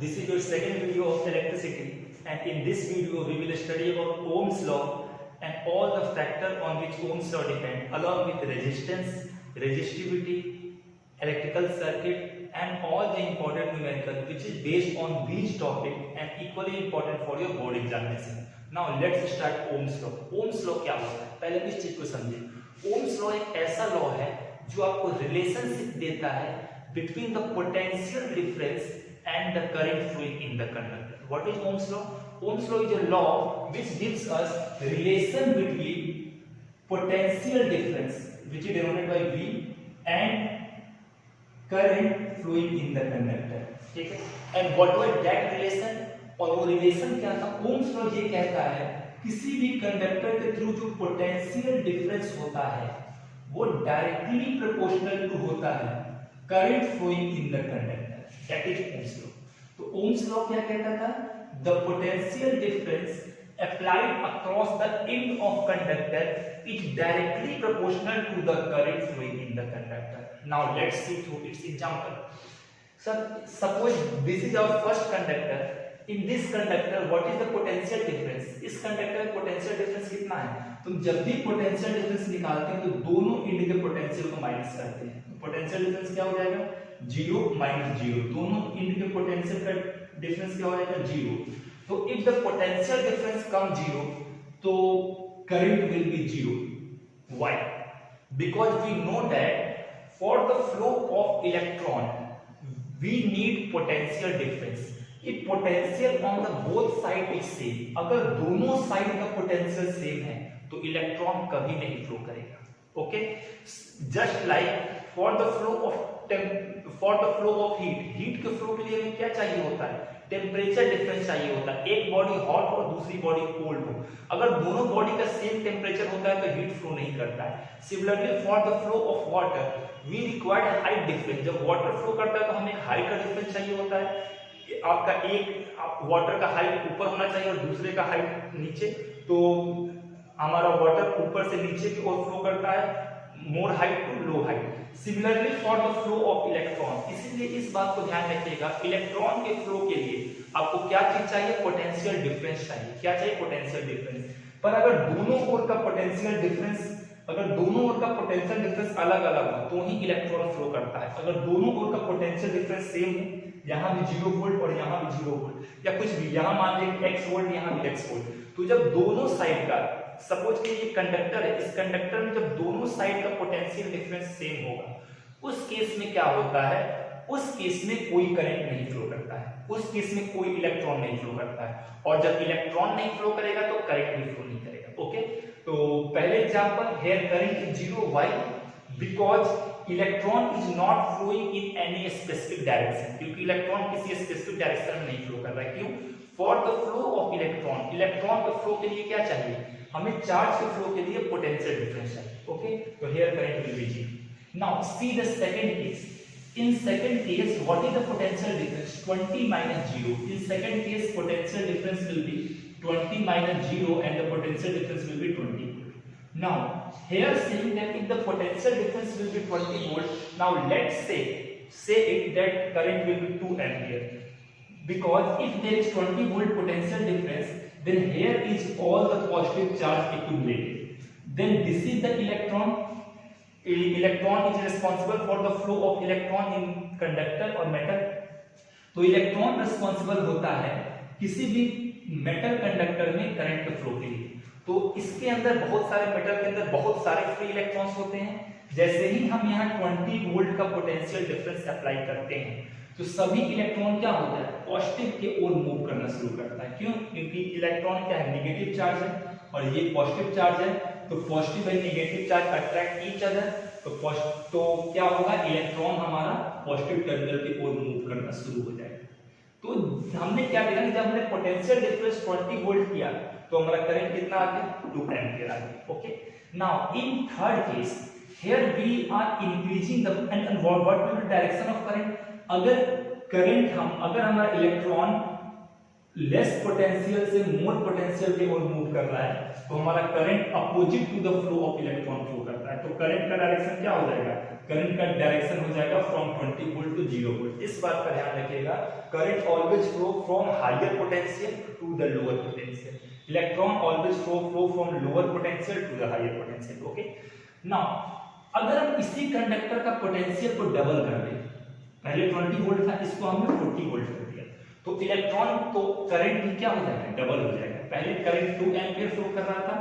This is your second video of electricity, and in this video we will study about Ohm's law and all the factors on which Ohm's law depend, along with resistance, resistivity, electrical circuit, and all the important numerical which is based on these topic and equally important for your board examination. Now let's start Ohm's law. Ohm's law क्या होता है, पहले इस चीज को समझिए. Ohm's law एक ऐसा लॉ है जो आपको रिलेशनशिप देता है between the potential difference and the current flowing in the conductor. What is Ohm's law? Ohm's law is a law which gives us relation between potential difference, which is denoted by V, and current flowing in the conductor. ठीक है? And what was that relation? और वो relation क्या था? Ohm's law ये कहता है किसी भी कंडक्टर के थ्रू जो पोटेंशियल डिफरेंस होता है वो डायरेक्टली प्रोपोर्शनल टू होता है current flowing in the conductor. That is Ohm's law. तो Ohm's law क्या कहता था? The potential difference applied across the end of conductor is directly proportional to the current flowing in the conductor. Now let's see through its example. So suppose this is our first conductor. In this conductor what is the potential difference? इस conductor का potential difference कितना है? तुम जब भी potential difference निकालते हैं तो दोनों एंड के पोटेंशियल को माइनस करते हैं. पोटेंशियल डिफरेंस क्या हो जाएगा? 0 माइनस 0. दोनों एंड के पोटेंशियल का डिफरेंस क्या हो जाएगा? 0. तो इफ द पोटेंशियल डिफरेंस कम 0 तो current will be 0. Why? Because we know that for the flow of electron we need potential difference. If potential on the both side is same, अगर दोनों side का potential same है तो electron कभी नहीं flow करेगा. Okay, just like for the flow of heat के flow के लिए हमें क्या चाहिए होता है? टेम्परेचर डिफरेंस चाहिए होता है. एक बॉडी हॉट और दूसरी बॉडी कोल्ड हो, अगर दोनों बॉडी का सेम टेम्परेचर होता है तो हीट फ्लो नहीं करता है. Similarly for the flow of water we required height difference. जब वाटर फ्लो करता है तो हमें हाइट का डिफरेंस चाहिए होता है. आपका एक वाटर का हाइट ऊपर होना चाहिए और दूसरे का हाइट नीचे, तो हमारा वाटर ऊपर से नीचे की ओर फ्लो करता है, more height to low height. Similarly for the flow of electron, इसीलिए इस बात को ध्यान रखिएगा, इलेक्ट्रॉन के फ्लो के लिए आपको क्या चीज चाहिए? पोटेंशियल डिफरेंस चाहिए. क्या चाहिए? Potential difference. पर अगर दोनों ओर का पोटेंशियल डिफरेंस अलग अलग हो तो ही इलेक्ट्रॉन फ्लो करता है. अगर दोनों ओर का पोटेंशियल डिफरेंस सेम है, यहाँ भी 0 वोल्ट और यहाँ भी 0 वोल्ट, या कुछ भी, यहाँ मान लीजिए x वोल्ट, यहाँ भी x वोल्ट, तो जब दोनों साइड का, सपोज कि ये कंडक्टर है, इस कंडक्टर में जब दोनों साइड का पोटेंशियल डिफरेंस सेम होगा, उस केस में क्या होता है? उस केस में कोई करंट नहीं फ्लो करता है, उस केस में कोई इलेक्ट्रॉन नहीं फ्लो करता है. और जब इलेक्ट्रॉन नहीं फ्लो करेगा तो करंट भी फ्लो नहीं करेगा. ओके, तो पहले example, here current is 0. Why? Because electron is not flowing in any specific direction. क्योंकि इलेक्ट्रॉन किसी स्पेसिफिक डायरेक्शन में नहीं फ्लो कर रहा है. क्यों? For the flow of electron के फ्लो के लिए क्या चाहिए? हमें चार्ज के फ्लो के लिए पोटेंशियल डिफरेंस चाहिए. ओके, तो here current will be 0. Now see the second case. In second case, what is the potential difference? 20 minus 0. In second case, potential difference will be 20 minus 0 and the potential difference will be 20 volt. Now, here saying that if the potential difference will be 20 volt, now let's say it that current will be 2 ampere. Because if there is 20 volt potential difference, then here is all the positive charge accumulated. Then this is the electron. Electron is responsible for the flow of electron in conductor or metal. तो electron responsible होता है किसी भी metal conductor में current के flow के लिए. तो इसके अंदर बहुत सारे मेटल के अंदर बहुत सारे फ्री इलेक्ट्रॉन्स होते हैं. जैसे ही हम यहाँ 20 वोल्ट का पोटेंशियल डिफरेंस अप्लाई करते हैं तो सभी इलेक्ट्रॉन क्या होता है? पॉजिटिव के ओर मूव करना शुरू करता है. क्यों? क्योंकि इलेक्ट्रॉन क्या है? नेगेटिव चार्ज है और ये पॉजिटिव चार्ज है, तो positive and negative charge attract each other. तो क्या होगा? इलेक्ट्रॉन हमारा पॉजिटिव टर्मिनल की ओर मूव करना शुरू हो जाएगा. तो हमने क्या देखा कि जब हमने पोटेंशियल डिफरेंस 20 वोल्ट किया तो हमारा करंट कितना आ गया? 2 एम्पीयर आ गया. Okay, now in third case, here we are increasing the end what will be direction of current. अगर हमारा इलेक्ट्रॉन लेस पोटेंशियल से मोर पोटेंशियल की ओर मूव कर रहा है तो हमारा current opposite to the flow of electron flow करता है। तो करंट का डायरेक्शन क्या हो जाएगा? करंट का डायरेक्शन हो जाएगा फ्रॉम 20 वोल्ट टू 0 वोल्ट। इस बात का ध्यान रखिएगा, current always flow from higher potential to the lower potential. Electron always flow from lower potential to the higher potential. Okay, now अगर हम इसी कंडक्टर का पोटेंशियल को डबल कर दें, पहले 20 वोल्ट था, इसको हमने 40 वोल्ट कर दिया, तो इलेक्ट्रॉन तो करंट भी क्या हो जाएगा? डबल हो जाएगा। पहले करंट 2 एम्पीयर फ्लो कर रहा था,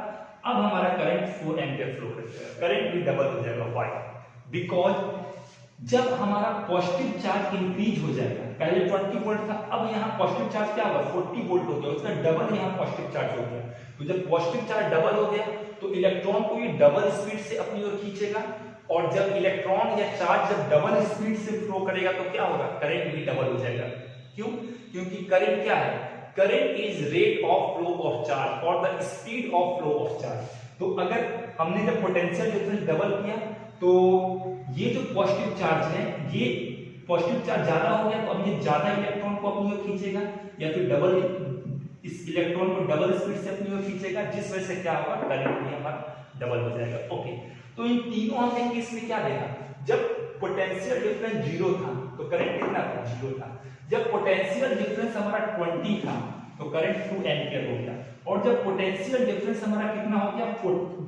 अब हमारा करंट 4 एम्पीयर फ्लो करेगा, करंट भी डबल हो जाएगा। व्हाई? बिकॉज जब हमारा पॉजिटिव चार्ज इंक्रीज हो जाएगा, पहले 20 वोल्ट था, अब यहाँ पॉजिटिव चार्ज क्या होगा? 40 वोल्ट हो गया, उसका डबल यहाँ पॉजिटिव चार्ज हो गया। तो जब पॉजिटिव चार्ज डबल हो गया तो इलेक्ट्रॉन को ये डबल स्पीड से अपनी ओर खींचेगा, और जब इलेक्ट्रॉन या चार्ज जब डबल स्पीड से फ्लो करेगा तो क्या होगा? करंट भी डबल हो जाएगा। क्यों? क्योंकि करंट क्या है? Current is rate of flow of charge और the speed of flow of charge. तो अगर हमने जब पोटेंशियल डिफरेंस डबल किया तो ये जो पॉजिटिव चार्ज है, ये पॉजिटिव चार्ज ज्यादा हो गया तो अब ये ज्यादा इलेक्ट्रॉन को अपनी ओर खींचेगा, या फिर डबल इस इलेक्ट्रॉन को डबल स्पीड से अपनी ओर खींचेगा, जिस वजह से क्या होगा? करंट भी हमारा डबल हो जाएगा। ओके, तो इन तीनों हमने केस में क्या देखा? जब पोटेंशियल डिफरेंस 0 था तो करंट कितना था? 0 था। जब पोटेंशियल डिफरेंस हमारा 20 था तो करंट 2 एम्पीयर हो गया, और जब पोटेंशियल डिफरेंस हमारा कितना हो गया?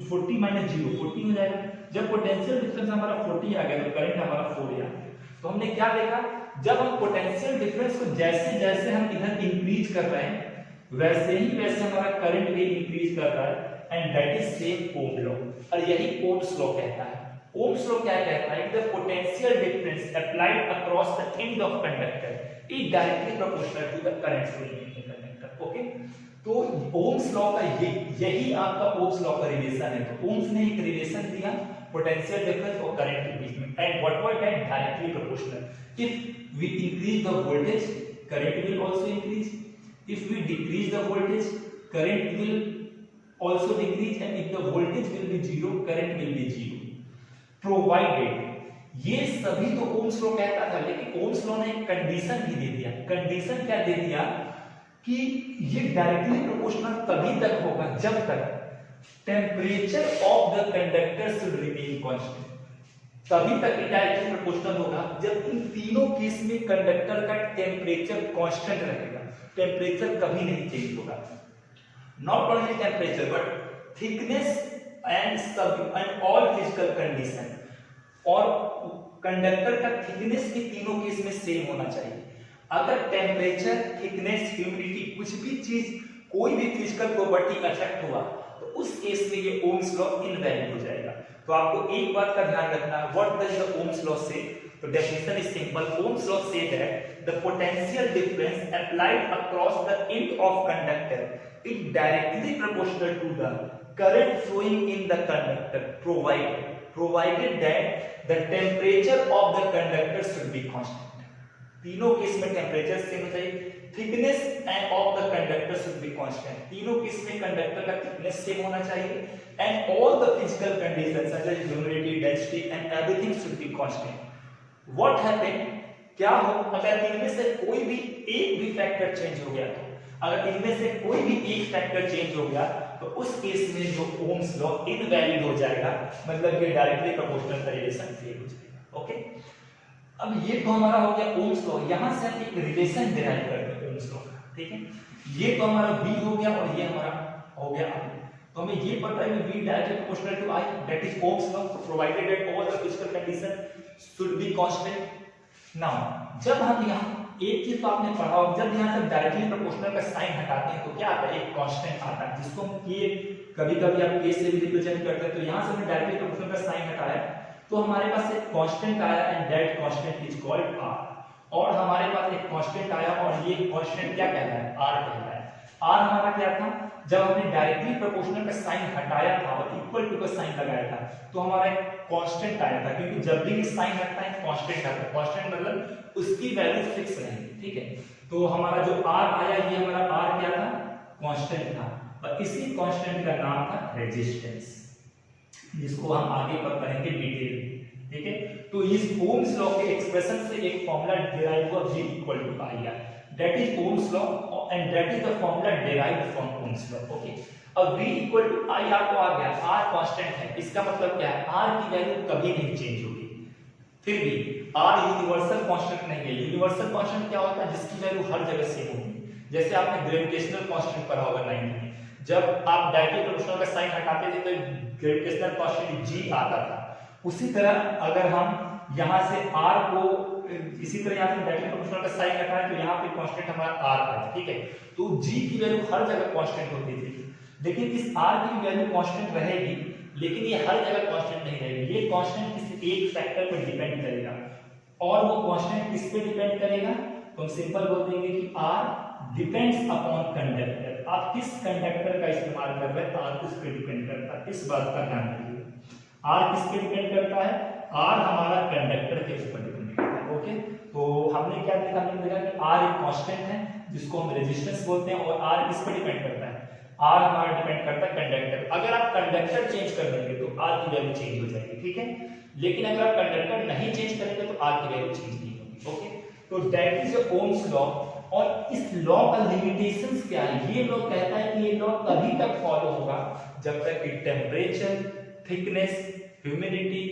40 माइनस 0 40 हो जाएगा। जब पोटेंशियल डिफरेंस हमारा 40 आ गया तो करंट हमारा 4 आ गया। तो हमने क्या देखा? जब हम पोटेंशियल डिफरेंस को जैसे जैसे हम इधर इंक्रीज कर रहे हैं वैसे ही वैसे हमारा करंट भी इंक्रीज कर रहा है, and that is same Ohm law. और यही ओम्स लॉ कहता है। ओम्स लॉ क्या कहता है? The potential difference applied across the end of conductor is directly proportional to the current flowing in the conductor. Okay, तो ओम्स लॉ का यही आपका ओम्स लॉ का रिलेशन है। तो ओम्स ने एक रिलेशन दिया पोटेंशियल डिफरेंस और करंट के बीच में, and what was that? Directly proportional. If we increase the voltage, current will also increase. If we decrease the voltage, current will also decrease, and if the voltage will be 0, current will be 0. Provided, ये सभी तो Ohm's law कहता था, लेकिन Ohm's law ने एक condition भी दे दिया। कंडीशन क्या दे दिया? कि ये डायरेक्टली प्रोपोर्शनल तभी तक होगा जब तक temperature of the conductor should remain constant. तभी तक ये डायरेक्टली प्रोपोर्शनल होगा जब इन तीनों केस में कंडक्टर का टेम्परेचर कांस्टेंट रहेगा, टेम्परेचर कभी नहीं चेंज होगा। Not only temperature but thickness and सब एंड ऑल फिजिकल कंडीशन, और कंडक्टर का थिकनेस भी तीनों केस में सेम होना चाहिए। अगर टेम्परेचर, थिकनेस, ह्यूमिडिटी, कुछ भी चीज, कोई भी फिजिकल प्रॉपर्टी अफेक्ट हुआ तो उस केस में ये ओम्स लॉ इनवैलिड हो जाएगा। तो आपको एक बात का ध्यान रखना है, what does the Ohm's law से? तो definition is simple. Ohm's law say that the potential difference applied across the end of conductor is directly proportional to the current flowing in the conductor, provided that the temperature of the conductor should be constant. तीनों case में temperature same चाहिए, thickness and of the conductor should be constant. तीनों case में conductor का thickness same होना चाहिए, and all the physical conditions such as humidity, density and everything should be constant. What happened? क्या हो अगर इनमें से कोई भी एक भी फैक्टर चेंज हो गया? तो अगर इनमें से कोई भी एक फैक्टर चेंज हो गया तो उस केस में जो ओम्स लॉ इनवैलिड हो जाएगा, मतलब ये डायरेक्टली प्रोपोर्शनल रिलेशन फेल हो जाएगा। ओके, अब ये तो हमारा हो गया ओम्स लॉ। यहां से हम एक रिलेशन डिराइव करते हैं ओम्स लॉ का, ठीक है। ये तो हमारा V हो गया और ये हमारा हो गया I। तो हमें ये पता है कि V directly proportional to I, that is Ohm's law, provided that all the physical condition should be constant. Now जब हम यहाँ एक चीज तो आपने पढ़ा होगा, जब यहाँ से डायरेक्टली प्रोपोर्शनल का साइन हटाते हैं तो क्या आता है? एक कांस्टेंट आता है, जिसको हम K, कभी-कभी आप K से भी रिप्रेजेंट करते हैं। तो यहाँ से हमने डायरेक्टली प्रोपोर्शनल का साइन हटाया तो हमारे पास एक कांस्टेंट आया, and that constant is called R। और हमारे पास एक कांस्टेंट आया और ये कांस्टेंट क्या कहता है? R कहता है। R हमारा क्या था? जब हमने डायरेक्टली प्रोपोर्शनल का साइन हटाया था और इक्वल टू का साइन लगाया था तो हमारा एक कांस्टेंट आया था, क्योंकि जब भी साइन हटता है कांस्टेंट आता है। कांस्टेंट मतलब उसकी वैल्यू फिक्स रहेगी, ठीक है। तो हमारा जो R आया, ये हमारा R क्या था? कांस्टेंट था, और इसी कांस्टेंट का नाम था रेजिस्टेंस, जिसको हम आगे पर करेंगे डिटेल में, ठीक है। तो इस ओम्स लॉ के एक्सप्रेशन से एक फॉर्मूला डिराइव हुआ V = I R, that is Ohm's law. and that is the formula derived from Ohm's law. Okay, अब V इक्वल टू I आपको आ गया, R कांस्टेंट है, इसका मतलब क्या है, R की वैल्यू कभी नहीं चेंज होगी। फिर भी R यूनिवर्सल कांस्टेंट नहीं है। यूनिवर्सल कांस्टेंट क्या होता है, जिसकी वैल्यू हर जगह सेम होगी। जैसे आपने ग्रेविटेशनल कांस्टेंट पढ़ा होगा 9th में, जब आप डायरेक्टली प्रोपोर्शनल का साइन हटाते थे तो ग्रेविटेशनल कांस्टेंट G आता था। उसी तरह अगर हम यहाँ से R को इसी तरह यहाँ से डायरेक्टली प्रोपोर्शनल का साइन हटाएं तो यहाँ पे कांस्टेंट हमारा R है, ठीक है। तो G की वैल्यू हर जगह कांस्टेंट होती थी, लेकिन इस R की वैल्यू कांस्टेंट रहेगी, लेकिन ये हर जगह कांस्टेंट नहीं रहेगी। ये कांस्टेंट किसी एक फैक्टर पर डिपेंड करेगा, और वो कांस्टेंट किस पे डिपेंड करेगा, तो हम सिंपल बोल देंगे कि R डिपेंड्स अपॉन कंडक्टर। आप किस कंडक्टर का इस्तेमाल कर रहे हैं, R किस पे डिपेंड करता है, इस बात का ध्यान रखिएगा। R किस पे डिपेंड करता है, R हमारा कंडक्टर के ऊपर डिपेंड करता है। ओके, तो हमने क्या देखा, हमने देखा कि R एक कांस्टेंट है जिसको हम रेजिस्टेंस बोलते हैं, और R किस पे डिपेंड करता है, R हमारा डिपेंड करता है कंडक्टर। अगर आप कंडक्टर चेंज कर देंगे तो R की वैल्यू चेंज हो जाएगी, ठीक है। लेकिन अगर आप कंडक्टर नहीं चेंज करेंगे तो R की वैल्यू चेंज नहीं होगी। ओके, तो दैट इज ओम्स लॉ। और इस लॉ का लिमिटेशंस क्या है, ये लॉ कहता है कि ये लॉ तभी तक फॉलो होगा जब तक कि temperature, thickness, humidity,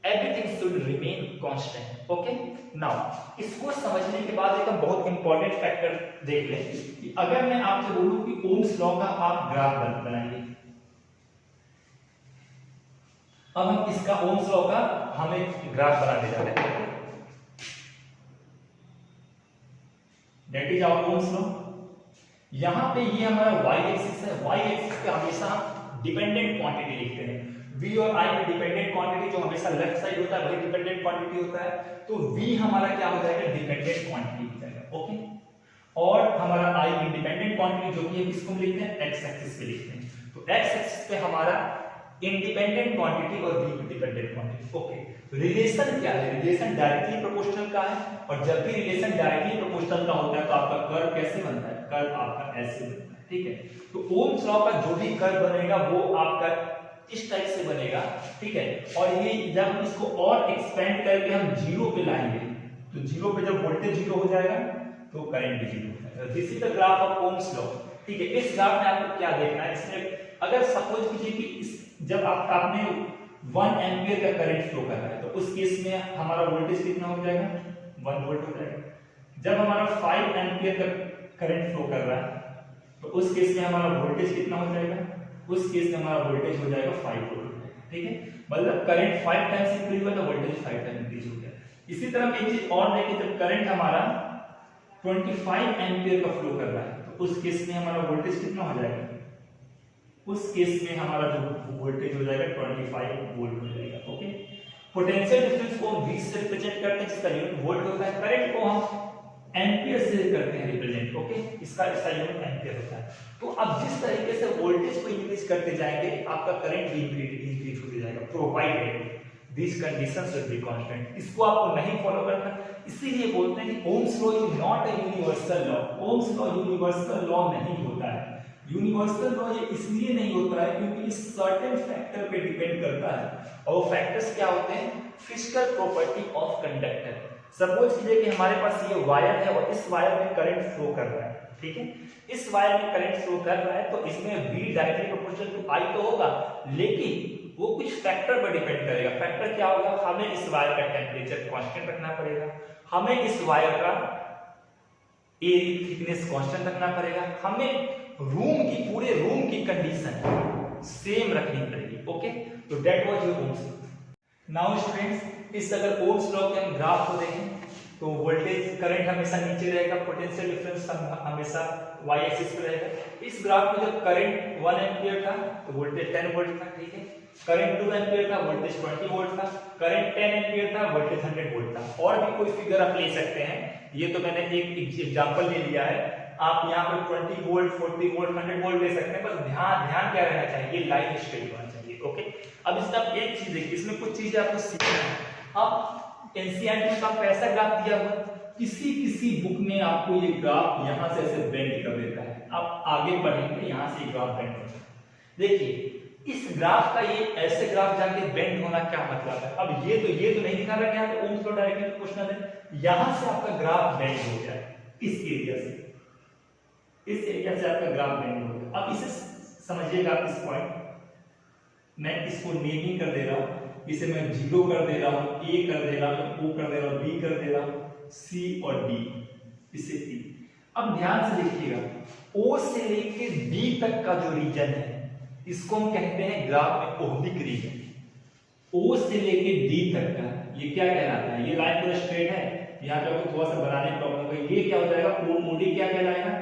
everything should remain constant. Okay, now इसको समझने के बाद एक बहुत इंपॉर्टेंट फैक्टर देख लें कि अगर मैं आपसे बोलूं कि ओम्स लॉ का आप ग्राफ बनाइए, अब हम इसका ओम्स लॉ का हमें ग्राफ बनाने जा रहे हैं। That is our Ohm's law. यहां पे ये हमारा y एक्सिस है, y एक्सिस पे हमेशा हम डिपेंडेंट क्वांटिटी लिखते हैं। v और i में डिपेंडेंट क्वांटिटी जो हमेशा लेफ्ट साइड होता है वही डिपेंडेंट क्वांटिटी होता है, तो v हमारा क्या हो जाएगा, डिपेंडेंट क्वांटिटी हो जाएगा। ओके, और हमारा i इंडिपेंडेंट क्वांटिटी जो कि है किसको लिखते हैं, x एक्सिस पे लिखते हैं। तो x एक्सिस पे हमारा इंडिपेंडेंट क्वांटिटी और v dependent quantity. Okay, relation क्या है, रिलेशन डायरेक्टली प्रोपोर्शनल का है, और जब भी रिलेशन डायरेक्टली प्रोपोर्शनल का होता है तो आपका कर्व कैसे बनता है, कर्व आपका ऐसे बनता है, ठीक है। तो ओम्स लॉ का जो भी कर्व बनेगा वो आपका इस टाइप से बनेगा, ठीक है। और ये जब हम इसको और एक्सपेंड करके हम जीरो पे लाएंगे तो जीरो पे जब वोल्टेज जीरो हो जाएगा तो करंट भी जीरो हो जाएगा। This is the graph of Ohm's law, ठीक है। इस ग्राफ में आपको क्या देखना है, इसमें अगर सपोज कीजिए कि इस जब आपने 1 एम्पियर का करंट फ्लो कर रहा है तो उस केस में हमारा वोल्टेज कितना हो जाएगा, 1 वोल्ट हो जाएगा। जब हमारा 5 एम्पियर का करंट फ्लो कर रहा है तो उस केस में हमारा वोल्टेज कितना हो जाएगा, उस केस में हमारा वोल्टेज हो जाएगा 5 वोल्ट, ठीक है। मतलब करंट 5 टाइम्स इंक्रीज हुआ तो वोल्टेज 5 टाइम्स इंक्रीज हो गया। इसी तरह एक चीज और देखें, जब करंट हमारा 25 एम्पियर का फ्लो कर रहा है तो उस केस में हमारा वोल्टेज कितना हो जाएगा, उस केस में हमारा जो वोल्टेज हो जाएगा 25 वोल्ट हो जाएगा। ओके, पोटेंशियल डिफरेंस को हम V से रिप्रेजेंट करते हैं जिसका यूनिट वोल्ट होता है, करंट को हम एम्पियर से करते हैं रिप्रेजेंट। ओके, इसका यूनिट एम्पियर होता है। तो अब जिस तरीके से वोल्टेज को इंक्रीज करते जाएंगे आपका करंट भी इंक्रीज होते जाएगा, provided these conditions will be constant। इसको आपको नहीं फॉलो करना, इसीलिए बोलते हैं कि Ohm's law is not a universal law. Ohm's law universal law नहीं होता है। यूनिवर्सल लॉ ये इसलिए नहीं होता है क्योंकि इस सर्टेन फैक्टर पे डिपेंड करता है, और वो फैक्टर्स क्या होते हैं, physical property of conductor. Suppose कीजिए कि हमारे पास ये वायर है और इस वायर में करंट फ्लो कर रहा है, ठीक है। इस वायर में करंट फ्लो कर रहा है तो इसमें V directly proportional to I तो होगा, लेकिन वो कुछ फैक्टर पर डिपेंड करेगा। फैक्टर क्या होगा, हमें इस वायर का टेम्परेचर कांस्टेंट रखना पड़ेगा, हमें इस वायर का एयर थिकनेस कांस्टेंट रखना पड़ेगा, हमें रूम की पूरे रूम की कंडीशन सेम रखनी पड़ेगी। ओके, तो that was your Ohm's law. Now students, इस अगर ओम्स लॉ के हम ग्राफ को देखें तो वोल्टेज करंट हमेशा नीचे रहेगा, पोटेंशियल डिफरेंस हमेशा y एक्सिस पे रहेगा। इस ग्राफ में जब करंट 1 एम्पियर था तो वोल्टेज 10 वोल्ट था, ठीक है। करंट 2 एम्पियर था, वोल्टेज 20 वोल्ट था। करंट 10 एम्पियर था, वोल्टेज 100 वोल्ट था। और भी कोई फिगर आप ले सकते हैं, ये तो मैंने एक एग्जांपल ले लिया है। आप यहाँ पे 20 वोल्ट, 40 वोल्ट, 100 वोल्ट ले सकते हैं, बस ध्यान क्या रहना चाहिए, लाइन स्ट्रेट होना चाहिए। ओके, अब इसमें आप एक चीज देखिए, इसमें कुछ चीजें आपको सीखना है। अब एनसीईआरटी में आपको ऐसा ग्राफ दिया हुआ, किसी बुक में आपको ये ग्राफ यहाँ से ऐसे बेंड कर देता है, आप आगे बढ़ेंगे यहाँ से ग्राफ बेंड होता है। देखिए इस ग्राफ का ये ऐसे ग्राफ जाके बेंड होना क्या मतलब है। अब ये तो नहीं दिखा रहा है यहाँ पे ओम्स लॉ डायरेक्टली प्रोपोर्शनल है, यहाँ से आपका ग्राफ बेंड हो गया इस एरिया से, इस एरिया से आपका ग्राफ बेंड होगा। अब इसे समझिएगा आप इस पॉइंट, मैं इसको नेमिंग कर दे रहा हूं, इसे मैं 0 कर दे रहा हूं, ए कर दे रहा हूं, ओ कर दे रहा हूं, बी कर दे रहा हूं, सी और डी, इसे ई। अब ध्यान से देखिएगा, ओ से लेके डी तक का जो रीजन है इसको हम कहते हैं ग्राफ में ओहमिक रीजन। ओ से लेके डी तक का ये क्या कहलाता है, ये लाइन पूरा स्ट्रेट है, यहाँ पे आपको थोड़ा सा बनाने में प्रॉब्लम होगा, ये क्या हो जाएगा, ओडी क्या कहलाएगा,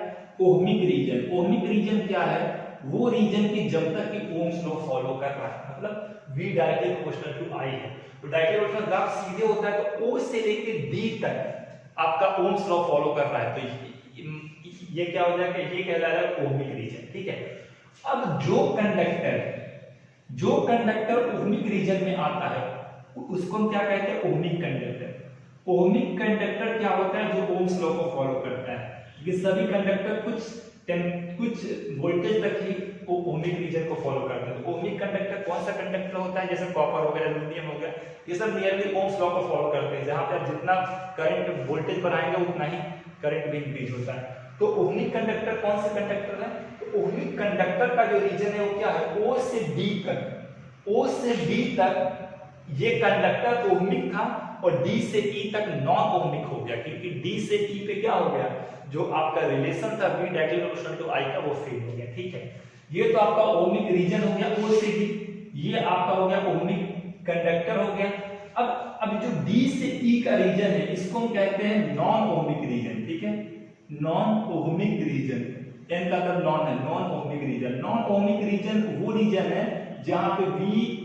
ओहमिक रीजन। ओहमिक रीजन क्या है, वो रीजन की जब तक कि ओम्स लॉ फॉलो कर रहा है, मतलब V directly proportional to I है, तो डायरेक्टली प्रोपोर्शनल ग्राफ सीधे होता है, तो O से लेके D तक आपका ओम्स लॉ फॉलो कर रहा है, तो ये क्या हो जाएगा, ये कहलाएगा ओहमिक रीजन। ठीक है, अब जो कंडक्टर ओहमिक रीजन में आता है उसको हम क्या कहते हैं, ओहमिक कंडक्टर। ओहमिक कंडक्टर क्या होता है, जो ओम्स लॉ को फॉलो करता है, ये सभी कंडक्टर कुछ वोल्टेज तक ही वो ओहमिक रीजन को फॉलो करते हैं। ओहमिक कंडक्टर कौन सा कंडक्टर होता है, जैसे कॉपर हो गया, एल्युमिनियम हो गया, ये सब नियरली ओम्स लॉ को फॉलो करते हैं, जहां पे आप जितना करंट वोल्टेज बढ़ाएंगे उतना ही करंट भी इंक्रीज होता है। तो ओहमिक कंडक्टर कौन से कंडक्टर है, तो ओहमिक कंडक्टर का जो रीजन है वो क्या है, ओ से डी तक, ओ से डी तक ये कंडक्टर ओहमिक था और डी से ई तक नॉन ओहमिक हो गया, क्योंकि डी से ई पे क्या हो गया, जो आपका रिलेशन था V directly proportional to I का वो फेल हो गया। ठीक है, ये तो आपका ओहमिक रीजन हो गया O से D, ये आपका हो गया ओहमिक कंडक्टर हो गया। अब जो D से E का रीजन है इसको हम कहते हैं नॉन ओहमिक रीजन। ठीक है, नॉन ओहमिक रीजन, N का मतलब नॉन है, non ohmic region. Non ohmic region वो रीजन है जहां पे V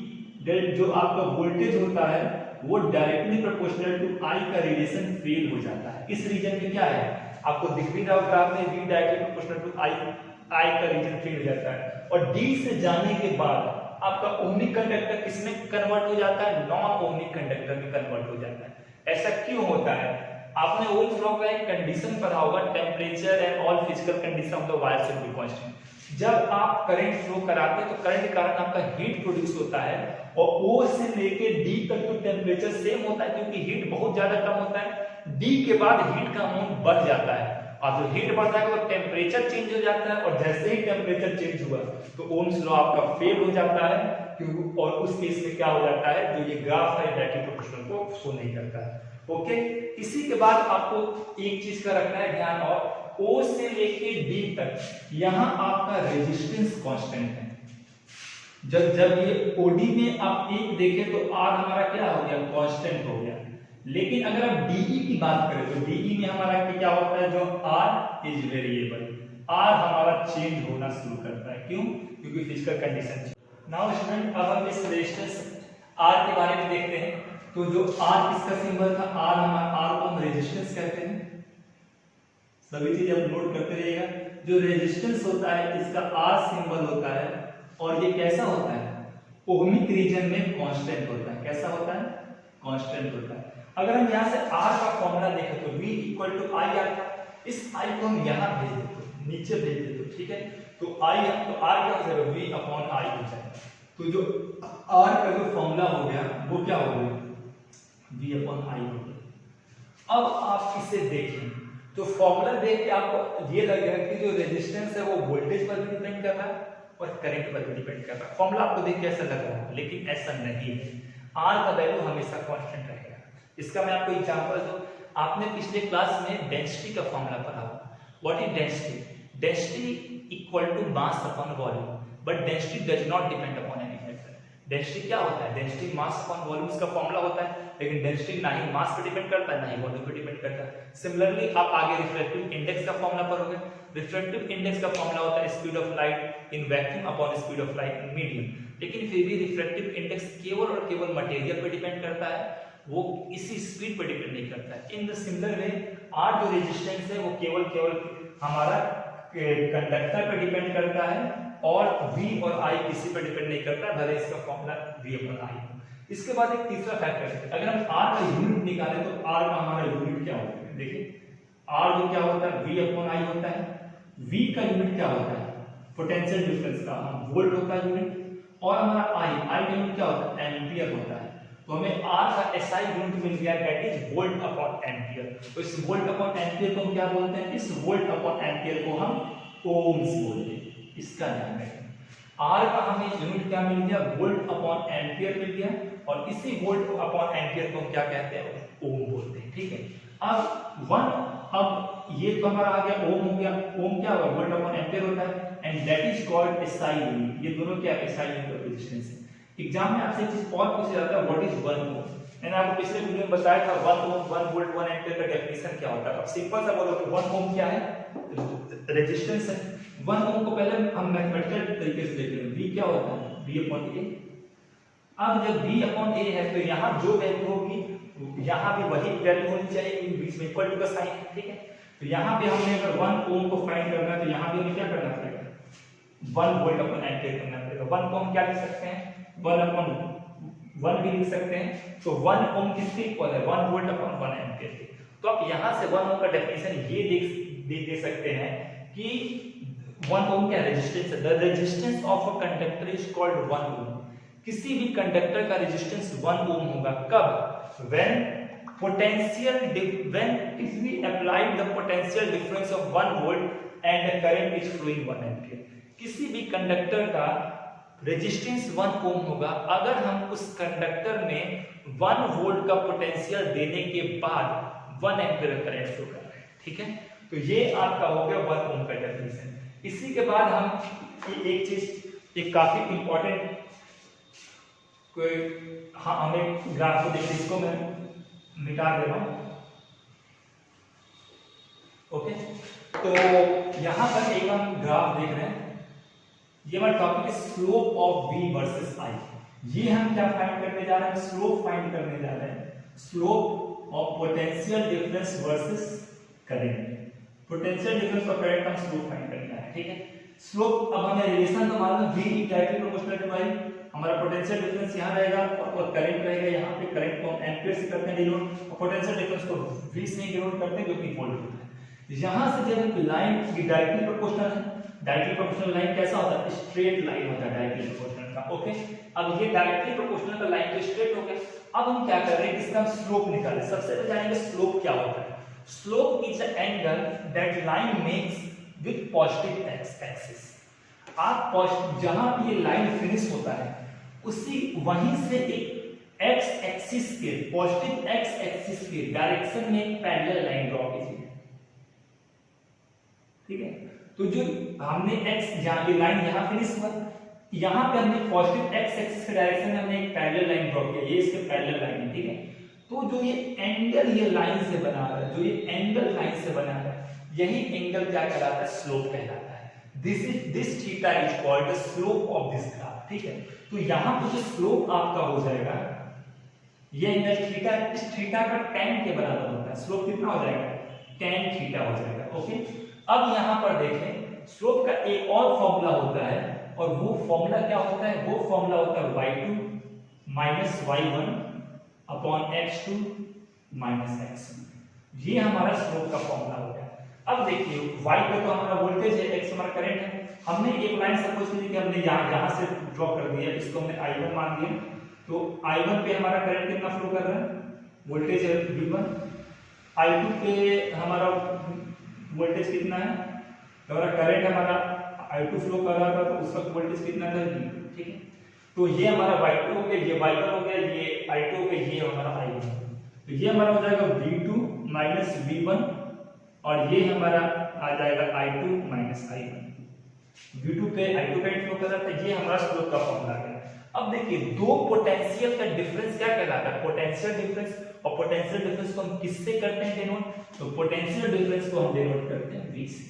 जो आपका वोल्टेज होता है वो डायरेक्टली प्रोपोर्शनल टू I का रिलेशन फेल हो जाता है। इस रीजन में क्या है, आपको दिख भी रहा होगा ग्राफ में, V directly proportional to I का रीजन फेल हो जाता है, और D से जाने के बाद आपका ओहमिक कंडक्टर किसमें कन्वर्ट हो जाता है, नॉन ओहमिक कंडक्टर में कन्वर्ट हो जाता है। ऐसा क्यों होता है, आपने ओम्स लॉ का एक कंडीशन पढ़ा होगा, temperature and all physical condition of the wire should be constant. जब आप करंट फ्लो कराते हैं तो करंट के कारण आपका हीट प्रोड्यूस होता है, और O से लेके D तक तो टेम्परेचर सेम होता है, क्योंकि हीट बहुत ज्यादा कम होता है, D के बाद हीट का अमाउंट बढ़ जाता है, और जो हीट बढ़ जाएगा तो टेम्परेचर चेंज हो जाता है, और जैसे ही टेम्परेचर चेंज हुआ तो ओम्स लॉ आपका फेल हो जाता है, क्योंकि और उस केस में क्या हो जाता है, जो ये ग्राफ है डायरेक्टली प्रोपोर्शनल को शो नहीं करता है। ओके, इसी के बाद आपको एक चीज का रखना है ध्यान, और O से लेके D तक यहां आपका रेजिस्टेंस कांस्टेंट है। जब ये OD में आप एक देखें तो R हमारा क्या हो गया, कांस्टेंट हो गया, लेकिन अगर आप DE की बात करें तो DE में हमारा क्या होता है, जो R इज वेरिएबल, R हमारा चेंज होना शुरू करता है। क्यों, क्योंकि फिजिकल कंडीशन। नाउ स्टूडेंट, अब हम इस रेजिस्टेंस R के बारे में देखते हैं। तो जो R किसका सिंबल था, R को हम रेजिस्टेंस कहते हैं, सभी चीज आप नोट करते रहिएगा। जो रेजिस्टेंस होता है इसका R सिंबल होता है, और ये कैसा होता है, ओहमिक रीजन में कांस्टेंट होता है। कैसा होता है, कांस्टेंट होता है। अगर हम यहाँ से R का फॉर्मूला देखें तो V इक्वल टू I आता है, इस I को हम यहाँ भेज देते, नीचे भेज देते, ठीक है, तो R क्या हो जाएगा, V अपॉन I हो जाएगा। तो जो R का जो फॉर्मूला हो गया वो क्या हो गया, V अपॉन I हो गया। अब आप इसे देखें तो फॉर्मूला देख के आपको ये लगेगा कि जो रेजिस्टेंस है वो वोल्टेज पर भी डिपेंड कर रहा है और करंट पर भी डिपेंड कर रहा है। फॉर्मूला आपको देख के ऐसा लग रहा है, लेकिन ऐसा नहीं है। R का वैल्यू हमेशा कांस्टेंट रहेगा। इसका मैं आपको एग्जांपल दूं, आपने पिछले क्लास में डेंसिटी का फॉर्मूला पढ़ा होगा। What is density? Density equal to mass upon volume, but density does not depend upon any factor. Density क्या होता है, डेंसिटी मास अपॉन वॉल्यूम का फॉर्मूला होता है, लेकिन डेंसिटी ना ही मास पे डिपेंड करता है ना ही वॉल्यूम पे डिपेंड करता है। सिमिलरली आप आगे रिफ्रैक्टिव इंडेक्स का फॉर्मूला पढ़ोगे। रिफ्रैक्टिव इंडेक्स का फॉर्मूला होता है speed of light in vacuum upon speed of light in medium. लेकिन फिर भी रिफ्रैक्टिव इंडेक्स केवल और केवल मटेरियल पे डिपेंड करता है, वो इसी स्पीड पे डिपेंड नहीं करता है। In the similar way R जो रेजिस्टेंस है वो केवल हमारा कंडक्टर पे डिपेंड करता है, और V और I किसी पे डिपेंड नहीं करता, भले इसका फॉर्मूला V अपॉन I हो। इसके बाद एक तीसरा फैक्टर है, अगर हम R का यूनिट निकालें तो R का हमारा यूनिट क्या होता है, देखिए R जो क्या होता है, V अपॉन I होता है। V का यूनिट क्या होता है, पोटेंशियल डिफरेंस का वोल्ट होता है यूनिट, और हमारा I का यूनिट क्या होता है, एम्पियर होता है। तो हमें R का SI यूनिट मिल गया, that is volt upon ampere. तो इस वोल्ट अपॉन एम्पियर को हम क्या बोलते हैं, इस वोल्ट अपॉन एम्पियर को हम ओम्स बोलते हैं, इसका ध्यान रखें। आर का हमें यूनिट क्या मिल गया, वोल्ट अपॉन एम्पियर मिल गया, और इसी वोल्ट अपॉन एम्पियर को हम क्या कहते हैं, ओम बोलते हैं। ठीक है, अब ये तो हमारा आ गया ओम हो गया। ओम क्या होगा, वोल्ट अपॉन एम्पियर होता है, and that is called SI unit. ये दोनों क्या है, एसआई यूनिट ऑफ रेजिस्टेंस है। एग्जाम में आपसे एक चीज और पूछा जाता है, व्हाट इज 1 ओम। मैंने आपको पिछले वीडियो में बताया था 1 ओम 1 वोल्ट 1 एम्पियर का डेफिनेशन क्या होता है। अब सिंपल सा बोलो कि 1 ओम क्या है, रेजिस्टेंस है। 1 ओम को पहले हम मैथमेटिकल तरीके से देख लेंगे, V क्या होता है, V अपॉन A। अब जब V अपॉन A है तो यहाँ जो वैल्यू होगी यहाँ भी वही वैल्यू होनी चाहिए, बीच में इक्वल टू का साइन है। ठीक है, तो यहाँ पे हमने अगर 1 ओम को फाइंड करना है तो यहाँ भी हमें क्या करना पड़ेगा, 1 वोल्ट अपॉन एम्पियर करना पड़ेगा। 1 को हम क्या लिख सकते हैं, 1 अपॉन 1 भी लिख सकते हैं। तो 1 ओम किसके इक्वल है, 1 वोल्ट अपॉन 1 एम्पियर के। तो आप यहाँ से 1 ओम का डेफिनेशन ये दे सकते हैं कि 1 ओम क्या रेजिस्टेंस है, the resistance of a conductor is called 1 ओम। किसी भी कंडक्टर का रेजिस्टेंस 1 ओम होगा कब, when if we applied the potential difference of 1 volt and the current is flowing 1 ampere। किसी भी कंडक्टर का रेजिस्टेंस 1 ओम होगा अगर हम उस कंडक्टर में 1 वोल्ट का पोटेंशियल देने के बाद 1 एम्पीयर करंट फ्लो कर रहे हैं। ठीक है, तो ये आपका हो गया 1 ओम का डेफिनेशन। इसी के बाद हम एक चीज एक काफी इंपॉर्टेंट हमें ग्राफ को देखिए, इसको मैं मिटा दे रहा हूं। ओके, तो यहां पर एक हम ग्राफ देख रहे हैं, ये हमारा टॉपिक है slope of V versus I। ये हम क्या फाइंड करने जा रहे हैं, स्लोप फाइंड करने जा रहे हैं, slope of potential difference versus current. Potential difference और करंट का स्लोप फाइंड करना है। ठीक है, स्लोप अब हमें रिलेशन तो मालूम है, V directly proportional to I। हमारा पोटेंशियल डिफरेंस यहाँ रहेगा और करंट रहेगा यहाँ पे। करंट को हम एम्पीयर से करते हैं डिनोट, और पोटेंशियल डिफरेंस को V से डिनोट करते हैं जो कि वोल्ट होता है। यहाँ से जब लाइन की डायरेक्टली प्रोपोर्शनल है, डायरेक्टली प्रोपोर्शनल लाइन कैसा होता है, स्ट्रेट लाइन होता है डायरेक्टली प्रोपोर्शनल का। ओके, अब ये डायरेक्टली प्रोपोर्शनल का लाइन तो स्ट्रेट हो गया। अब हम क्या कर रहे हैं, इसका स्लोप निकालें। सबसे पहले जानेंगे स्लोप क्या होता है। Slope is the angle that line makes with positive x axis. आप जहां पे ये लाइन फिनिश होता है उसी वहीं से एक एक्स एक्सिस के, पॉजिटिव एक्स एक्सिस के डायरेक्शन में एक पैरेलल लाइन ड्रॉ कीजिए। ठीक है, तो जो हमने एक्स जहां ये लाइन यहां फिनिश हुआ, यहां पे हमने पॉजिटिव एक्स एक्सिस के डायरेक्शन में हमने एक पैरेलल लाइन ड्रॉ किया, ये इसके पैरेलल लाइन है। ठीक है, तो जो ये एंगल ये लाइन से बना रहा है, जो ये एंगल लाइन से बना रहा है, यही एंगल क्या कहलाता है, स्लोप कहलाता है। This theta is called the slope of this graph. ठीक है, तो यहां पर जो स्लोप आपका हो जाएगा, ये एंगल थीटा, इस थीटा का tan के बराबर होता है। स्लोप कितना हो जाएगा, tan थीटा हो जाएगा। ओके, अब यहां पर देखें स्लोप का एक और फॉर्मूला होता है, और वो फॉर्मूला क्या होता है, वो फॉर्मूला होता है y2 minus y1 upon x2 minus x1। ये हमारा स्लोप का फॉर्मूला हो गया। अब देखिए y पे तो हमारा वोल्टेज है, x हमारा करंट है। हमने एक लाइन सपोज कीजिए कि हमने यहां से ड्रॉ कर दिया, इसको हमने I1 मान दिया, तो I1 पे हमारा करंट कितना फ्लो कर रहा है, वोल्टेज है V1। I2 पे हमारा वोल्टेज कितना है, हमारा करंट हमारा I2 फ्लो कर रहा था तो उस वक्त वोल्टेज कितना था V2। ठीक है, तो ये हमारा Y2 हो गया, ये Y1 हो गया, ये I2 हो गया, ये हमारा I1। तो ये हमारा हो जाएगा V2 माइनस V1, और ये हमारा आ जाएगा I2 माइनस I1। V2 पे I2 करंट फ्लो कर रहा था, ये हमारा स्लोप का फॉर्मूला है। अब देखिए दो पोटेंशियल का डिफरेंस क्या कहलाता है, पोटेंशियल डिफरेंस। और पोटेंशियल डिफरेंस को हम किससे करते हैं डिनोट, तो पोटेंशियल डिफरेंस को हम डिनोट करते हैं V से।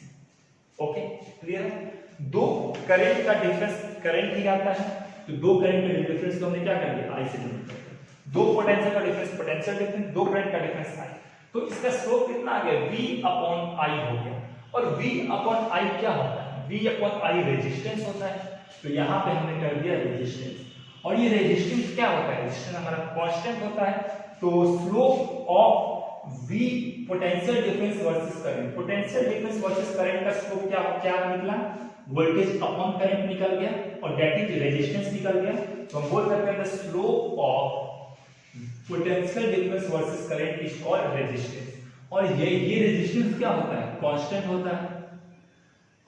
ओके, क्लियर है। दो करंट का डिफरेंस, करंट ही आता है, तो दो करंट के डिफरेंस को हमने क्या कर दिया, I से डिनोट करते हैं। दो पोटेंशियल का डिफरेंस पोटेंशियल डिफरेंस, दो करंट का डिफरेंस I, तो इसका स्लोप कितना आ गया, V अपॉन I हो गया। और V अपॉन I क्या होता है, V अपॉन I रेजिस्टेंस होता है, तो यहाँ पे हमने कर दिया रेजिस्टेंस। और ये रेजिस्टेंस क्या होता है, रेजिस्टेंस हमारा कांस्टेंट होता है। तो slope of V potential difference versus current, potential difference versus current का स्लोप क्या निकला, वोल्टेज अपॉन करंट निकल गया, और दैट इज रेजिस्टेंस निकल गया। तो हम बोल सकते हैं the slope of potential difference versus current is called resistance. और ये रेजिस्टेंस क्या होता है, कांस्टेंट होता है।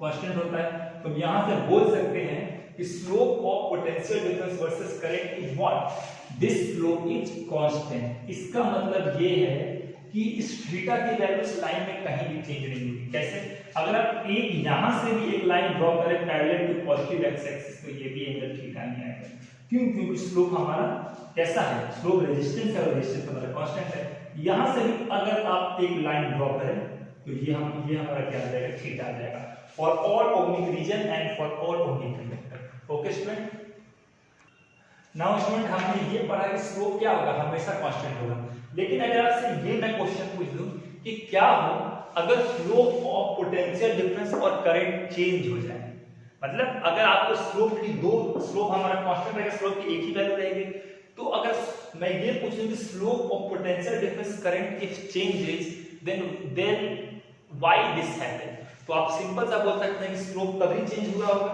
कांस्टेंट होता है। तो यहाँ से बोल सकते हैं कि slope of potential difference versus current is what, this slope is constant. इसका मतलब ये है कि इस थीटा की वैल्यू इस लाइन में कहीं भी चेंज नहीं होगी। कैसे? अगर आप एक यहां से भी एक लाइन ड्रॉ करें parallel to positive x axis तो ये भी एंगल थीटा नहीं आएगा। क्यों? क्योंकि स्लोप हमारा कैसा है, स्लोप रेजिस्टेंस है और रेजिस्टेंस हमारा कांस्टेंट है। यहां से भी अगर आप एक लाइन ड्रॉ करें तो ये हमारा क्या आ जाएगा, थीटा आ जाएगा for all ohmic region and for all ohmic conductor. Okay student, now student हमने ये पढ़ा कि स्लोप क्या होगा, हमेशा कांस्टेंट होगा। लेकिन अगर आपसे ये मैं क्वेश्चन पूछ लूं कि क्या हो अगर स्लोप ऑफ पोटेंशियल डिफरेंस और करंट चेंज हो जाए, मतलब अगर आपको स्लोप की दो स्लोप हमारा कांस्टेंट रहेगा, स्लोप की एक ही वैल्यू रहेगी, तो अगर मैं ये पूछूं कि slope of potential difference current if changes then why this happen, तो आप सिंपल सा बोल सकते हैं कि स्लोप तभी चेंज हुआ होगा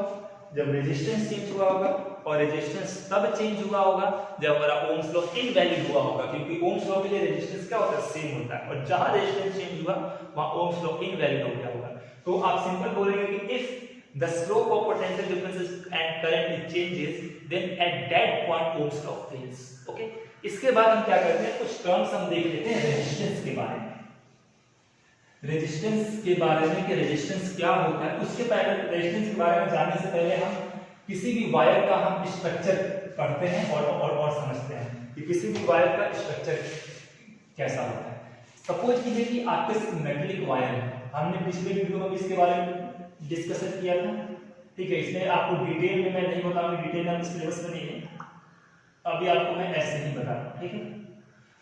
जब रेजिस्टेंस चेंज हुआ होगा, और रेजिस्टेंस तब चेंज हुआ होगा जब हमारा ओम्स लॉ इनवैलिड हुआ होगा, क्योंकि ओम्स लॉ के लिए रेजिस्टेंस क्या होता है, सेम होता है, और जहां रेजिस्टेंस चेंज हुआ वहां ओम्स लॉ इनवैलिड हो गया होगा। तो आप सिंपल बोलेंगे कि if the slope of potential differences and current changes then at that point Ohm's law fails. Okay, इसके बाद हम क्या करते हैं, कुछ टर्म्स हम देख लेते हैं रेजिस्टेंस के बारे में। रेजिस्टेंस के बारे में कि रेजिस्टेंस क्या होता है, उसके पहले रेजिस्टेंस के बारे में जानने से पहले हम किसी भी वायर का हम स्ट्रक्चर पढ़ते हैं और समझते हैं कि किसी भी वायर का स्ट्रक्चर कैसा होता है। सपोज कीजिए कि आपके पास मेटलिक वायर है, हमने पिछले वीडियो में इसके बारे में डिस्कशन किया था, ठीक है। इसमें आपको डिटेल में मैं नहीं बताऊंगा, डिटेल में सिलेबस में नहीं है, अभी आपको मैं ऐसे ही बता रहा हूं, ठीक है।